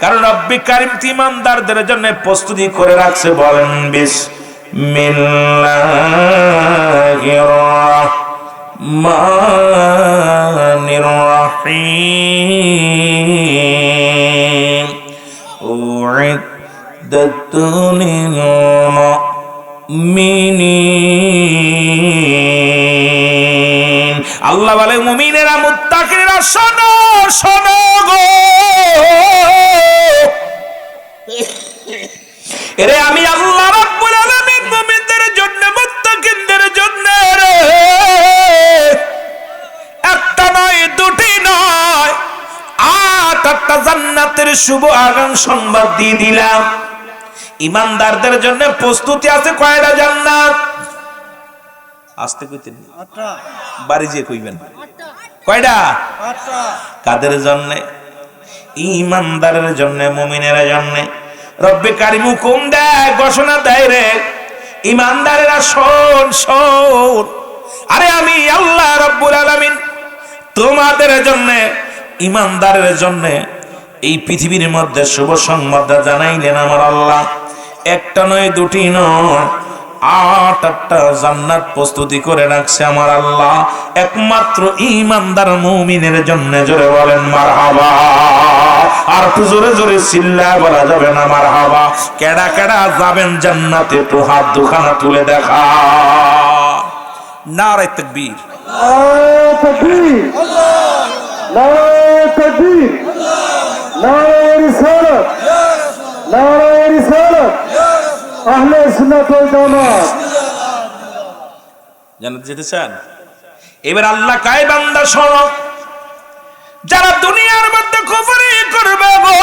কারণ রব্বি কারীম ইমানদারদের জন্য প্রস্তুতি করে রাখছে। বলেন বিসমিল্লাহির রাহমানির রাহিম। উইদ্দাতুল মুমিনিন, আল্লাহ বলে মুমিনেরা মুত্তাকিরা শোনো শোনো গো, এরে আমি আল্লাহ রাব্বুল আলামিন মুমিনদের জন্য, মুত্তাকিনদের জন্য রে একটা নয়, দুটি নয়, 8টা জান্নাতের শুভ আগাম সংবাদ দিয়ে দিলাম। ইমানদারদের জন্য প্রস্তুতি আছে কয়টা জান্নাত? আস্তে কইতেন, 8টা। বাড়ি যে কইবেন কয়টা? 8টা। কাদের জন্য? ইমানদারের জন্য, মুমিনের জন্য। রব্বে কারীম হুকুম দেয়, ঘোষণা দেয় রে ইমানদারেরা শোন শোন, আরে আমি আল্লাহ রাব্বুল আলামিন তোমাদের জন্য, ইমানদারের জন্য এই পৃথিবীর মধ্যে শুভ সংবাদ জানাইলেন আমার আল্লাহ। একটা নয়, দুটি নয়, 8টা জান্নাত প্রস্তুতি করে রাখছে আমার আল্লাহ একমাত্র ইমানদার মুমিনের জন্য। জোরে বলেন মারহাবা। আর একটু জোরে জোরে চিল্লায় বলা যাবে না মারহাবা? কেডা কেডা যাবেন জান্নাতে? একটু হাত দুখানা তুলে দেখা। নারে তাকবীর, নারে তাকবীর, নারে তাকবীর, নারে রিসালাত, নারে রিসালাত, আহলে সুন্নাত ওয়াল জামাত। জান্নাতে যেতে চান? এবার আল্লাহ কায় বান্দা শোনো, যারা দুনিয়ার মধ্যে কুফরি করবে গো,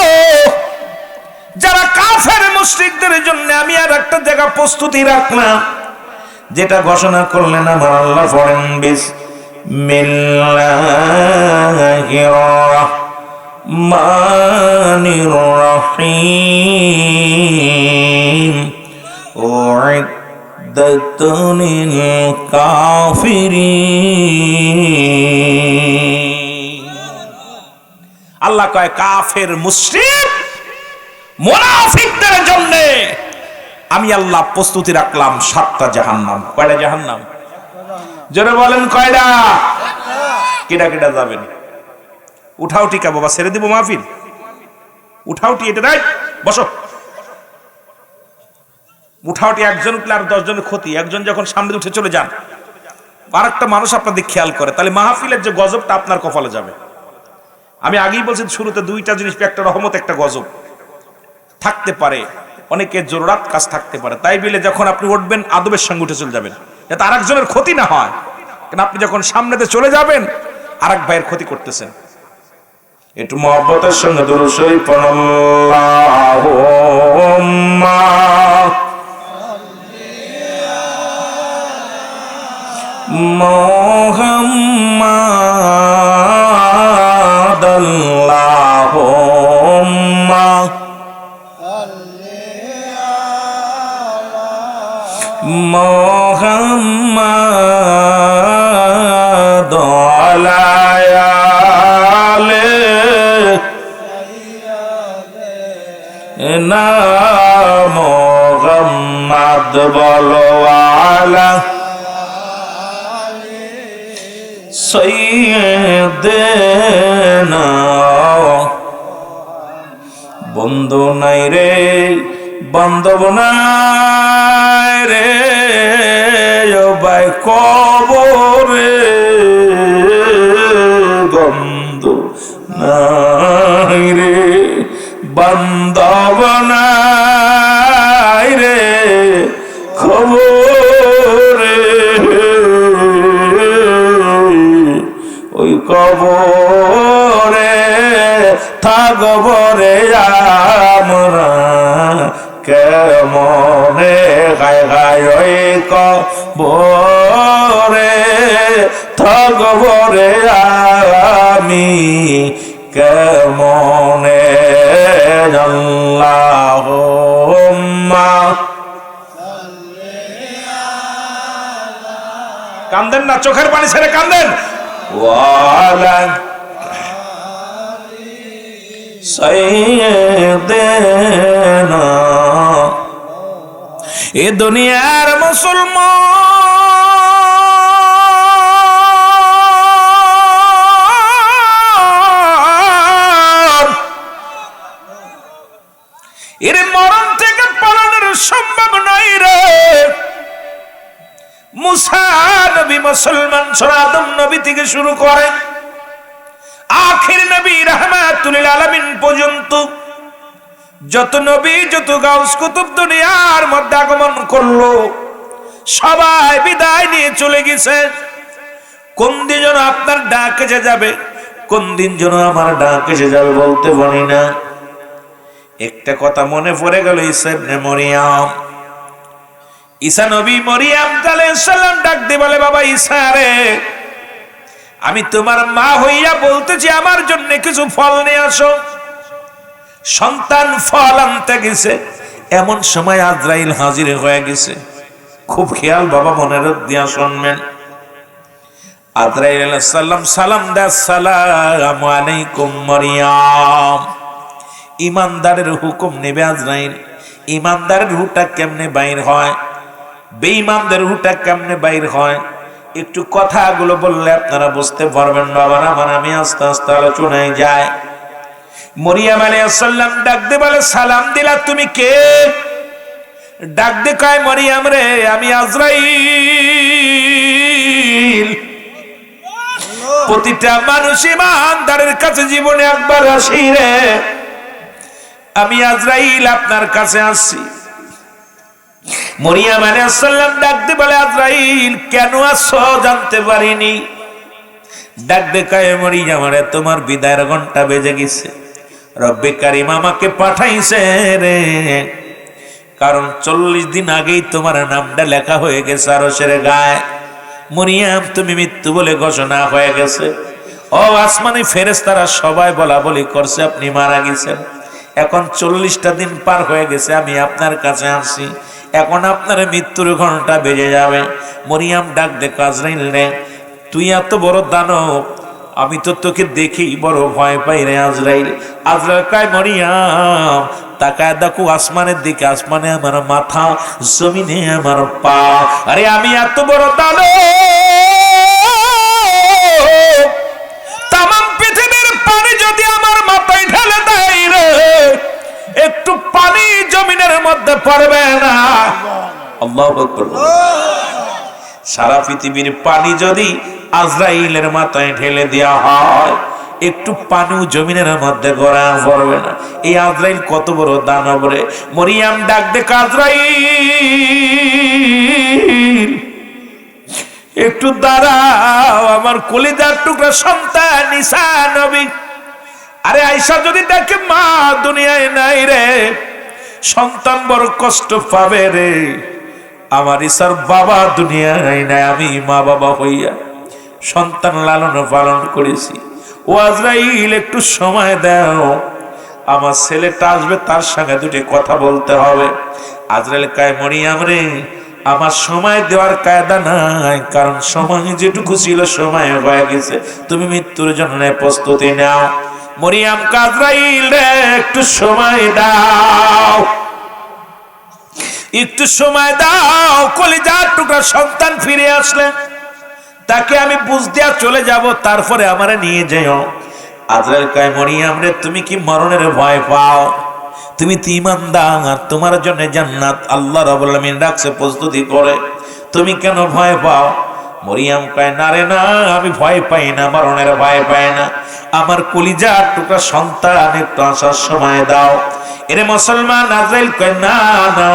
যারা কাফের মুশরিকদের জন্য আমি আর একটা জায়গা প্রস্তুতি রাখলাম, যেটা ঘোষণা করলেন আমার আল্লাহ। পড়েন বিসমিল্লাহির রাহমানির রাহিম। উইদ্দাতুল কাফিরিন। আল্লাহ কয় কাফের মুশরিক মুনাফিকদের জন্য আমি আল্লাহ প্রস্তুতি রাখলাম 7টা জাহান্নাম। কয়টা জাহান্নাম? জোরে বলেন কয়টা? কেডা কেডা যাবেন? উঠাউটি কা বাবা, ছেড়ে দিব মাহফিল? উঠাউটি এটা রাইট, বসো। উঠাউটি একজন উঠলে আর 10 জনের ক্ষতি। একজন যখন সামনে উঠে চলে যান, আর একটা মানুষ আপনাদের খেয়াল করে, তাহলে মাহফিলের যে গজবটা আপনার কপালে যাবে। আমি আগেই বলছি শুরুতে 2টা জিনিস, একটা রহমত একটা গজব থাকতে পারে, অনেকের জরুরাত কাজ থাকতে পারে। তাই বলে যখন আপনি উঠবেন আদবের সঙ্গে উঠে চলে যাবেন, যাতে আরেকজনের ক্ষতি না হয়। কারণ আপনি যখন সামনেতে চলে যাবেন আরেক ভাইয়ের ক্ষতি করতেছেন। একটু মহব্বতের সঙ্গে দুরূদ শরীফ পড়ুন। আল্লাহুম্মা মুহাম্মাদ আল্লাহুম্মা মুহাম্মাদ আলা আলি না মুহাম্মাদ বলো আলা সাইয়্যিদিনা। বন্ধু নাই রে, বান্ধব নাই রে, ও ভাই কবরে বন্ধু নাই রে, বান্ধব নাই রে, খবরে ওই কবরে থাকবরে আমরা কেমনে গায় গায় ওই কবরে থাকবরে আমি কেমনে। আল্লাহুম্মা কান্দেন না, চোখের পানি ছেড়ে কান্দেন। ওয়ালা সাইয়্যিদিনা। এ দুনিয়ার মুসলমান, এর মরণ থেকে পালানোর সম্ভব নাই রে। মুসা নবী মুসলমান সূরা আদম নবী থেকে শুরু করে আখির নবী রাহমাতুল লিল আলামিন পর্যন্ত যত নবী যত গাউস কুতুব দুনিয়ার মধ্যে আগমন করলো, সবাই বিদায় নিয়ে চলে গেছে। কোন দিন যেন আপনার ডাক এসে যাবে, কোন দিন যেন আমার ডাক এসে যাবে বলতে পারি না। একটা কথা মনে পড়ে গেল, ঈসা ইবনে মরিয়ম। ঈসা নবী মরিয়ম আলাইহিস সালাম ডাক দিয়ে বলে, বাবা ঈসা রে, আমি তোমার মা হইয়া বলতেছি আমার জন্য কিছু ফল নিয়ে আসো। সন্তান ফল আনতে গেছে, এমন সময় আজরাইল হাজির হয়ে গেছে। খুব খেয়াল বাবা মনের দিয়া শুনবেন। আজরাইল আলাইহিস সালাম সালাম দেয়, আসসালামু আলাইকুম মরিয়ম। ইমানদারের হুকুম নেবে আজরাইল। ইমানদারের রুহটা কেমনে বাইর হয়, বেঈমানদের রুহটা কেমনে বাইর হয়, একটু কথাগুলো বললে আপনারা বুঝতে পারবেন বাবারা আমার। আমি আস্তে আস্তে আলোচনায় যাই। মরিয়ম আলাইহিস সালাম ডাক দিয়ে বলে, সালাম দিলা, তুমি কে? ডাক দিয়ে কয়, মরিয়ম রে, আমি আজরাইল। প্রতিটা মানুষ ইমানদারের কাছে জীবনে একবার আসি রে, আমি আজরাইল আপনার কাছে আসছি। মরিয়ম আলাইহিস সালাম ডাক দিয়ে বলে, আজরাইল কেন আসছো জানতে পারিনি। ডাক দিয়ে কয়, মরিয়ম রে, তোমার বিদায়ের ঘন্টা বেজে গেছে। রব্বে কারীম আমাকে পাঠাইছে রে, কারণ 40 দিন আগেই তোমার নামটা লেখা হয়ে গেছে আরশের গায়ে। মরিয়ম তুমি মৃত্যু বলে ঘোষণা হয়ে গেছে। ও আসমানি ফেরেশতারা সবাই বলা বলি করছে আপনি মারা গেছেন। এখন 40টা দিন পার হয়ে গেছে, আমি আপনার কাছে আসছি, এখন আপনার মৃত্যুর ঘন্টা বেজে যাবে। মরিয়ম ডাক দেখো, আজরাইল রে, তুই এত বড় দানব, আমি তো তোকে দেখেই বড় ভয় পাই রে আজরাইল। আজরাইল কয়, মরিয়ম তাকায় দেখো আসমানের দিকে, আসমানে আমার মাথা, জমিনে আমার পা। আরে আমি এত বড় দানব, তামাম পৃথিবীর পানি যদি আমার মাথায় ঢেলে দেয় রে, একটু পানি জমিনের মধ্যে পড়বে না। আল্লাহু আকবার। সারা পৃথিবীর পানি যদি আজরাইলের মাথায় ঢেলে দেওয়া হয়, একটু পানিও জমিনের মধ্যে গড়া পড়বে না। এই আজরাইল কত বড় দানব রে। মরিয়াম ডাক দেখ, আজরাইল একটু দাঁড়াও, আমার কলিজার টুকরা সন্তান ঈসা নবী। আরে আয়েশা যদি দেখে মা দুনিয়ায় নাই রে, সন্তান বড় কষ্ট পাবে রে। আমার ঈসার বাবা দুনিয়ায় নাই, আমি মা বাবা হইয়া সন্তান লালন পালন করেছি। ও আজরাইল একটু সময় দাও, আমার ছেলেটা আসবে, তার সঙ্গে দুটি কথা বলতে হবে। আজরাইল কয়, মরিয়াম রে, আমার সময় দেওয়ার কায়দা নাই, কারণ সময় যেটুকু ছিল সময় হয়ে গেছে, তুমি মৃত্যুর জন্য প্রস্তুতি নাও। মরিয়াম আজরাইল রে, একটু সময় দাও, একটু সময় দাও। কলিজার টুকরা সন্তান ফিরে আসলে তাকে আমি বুঝ দিয়া চলে যাব, তারপরে আমারে নিয়ে যাও। আজরাইল কয়, মরিয়াম রে, তুমি কি মরণের ভয় পাও? তুমি তো ঈমানদার, তোমার জন্য জান্নাত আল্লাহ রাব্বুল আলামিন রাখছে প্রস্তুতি করে, তুমি কেন ভয় পাও? মরিয়াম কয়, না রে না, আমি ভয় পাই না, মরণের ভয় পাই না। আমার কলিজার টুকরা সন্তান একটু আসার সময় দাও। এরে মুসলমান, আজরাইল কয়, না না।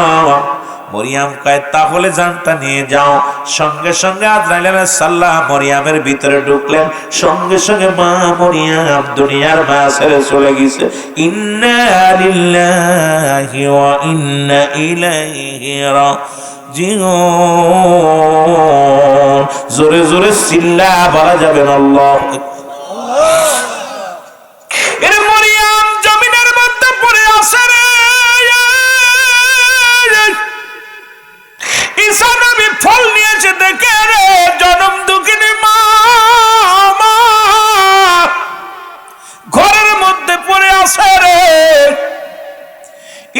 মরিয়াম কয়, তাহলে জানটা নিয়ে যাও। সঙ্গে সঙ্গে আজরাইল আলাইহিস সালাম মরিয়ামের ভিতরে ঢুকলেন। সঙ্গে সঙ্গে মা মরিয়াম দুনিয়ার মায়া ছেড়ে চলে গেছে। ইন্না লিল্লাহি ওয়া ইন্না ইলাইহি রাজিউন। জোরে জোরে চিল্লা বলা যাবে না আল্লাহ। এরে মরিয়াম জমিনের মধ্যে পড়ে আছে রে। ঈসা নবী ফল নিয়েছে দেখে রে, জনম দুঃখিনী মা ঘরের মধ্যে পড়ে আছে রে।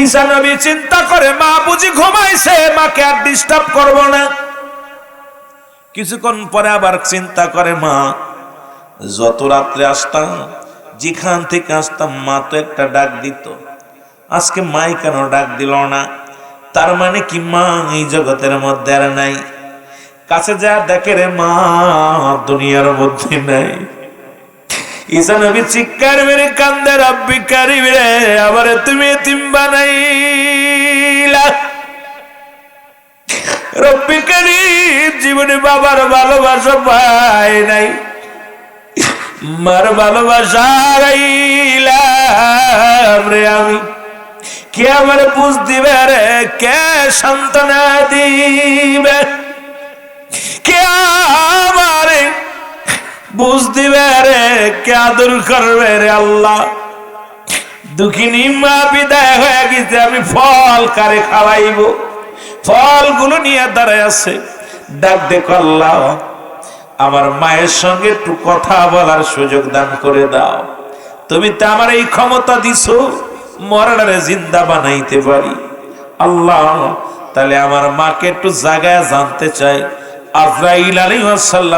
ঈসা নবী চিন্তা করে, মা বুঝি ঘুমাইছে, মাকে আর ডিস্টার্ব করব না। কিছুক্ষণ পরে আবার চিন্তা করে, মা যত রাত্রে আসতাম, যেখান থেকে আসতাম, মা তো একটা ডাক দিত, আজকে মাই কেন ডাক দিল না? তার মানে কি মা এই জগতের মধ্যে আর নাই? কাছে যা দেখে রে, মা দুনিয়ার মধ্যে নাই। ঈসা নবী চিৎকার মেরে কান্দে, রব্বি কারিম রে, আবার তুমি এতিম বানাইলা। রব্বি কারিম, জীবনে বাবার ভালোবাসা পাই নাই, মার ভালোবাসা হারাইলাম রে আমি। কে আমার বুঝ দিবে রে, কে সান্ত্বনা দিবে, কে আমারে বুঝ দিবে রে, কে আদর করবে রে আল্লাহ। দুঃখিনী মা বিদায় হয়ে গেছে, আমি ফল কারে খাওয়াইব? ফলগুলো নিয়ে দাঁড়ায় আছে। ডাক দেখো, আল্লাহ আমার মায়ের সঙ্গে একটু কথা বলার সুযোগ দান করে দাও। তুমি তো আমার এই ক্ষমতা দিছো, মরণের জিন্দা বানাইতে পারি। আল্লাহ, তাহলে আমার মাকে একটু জায়গায় জানতে চাই। আজরাইল আলাইহিস সালাম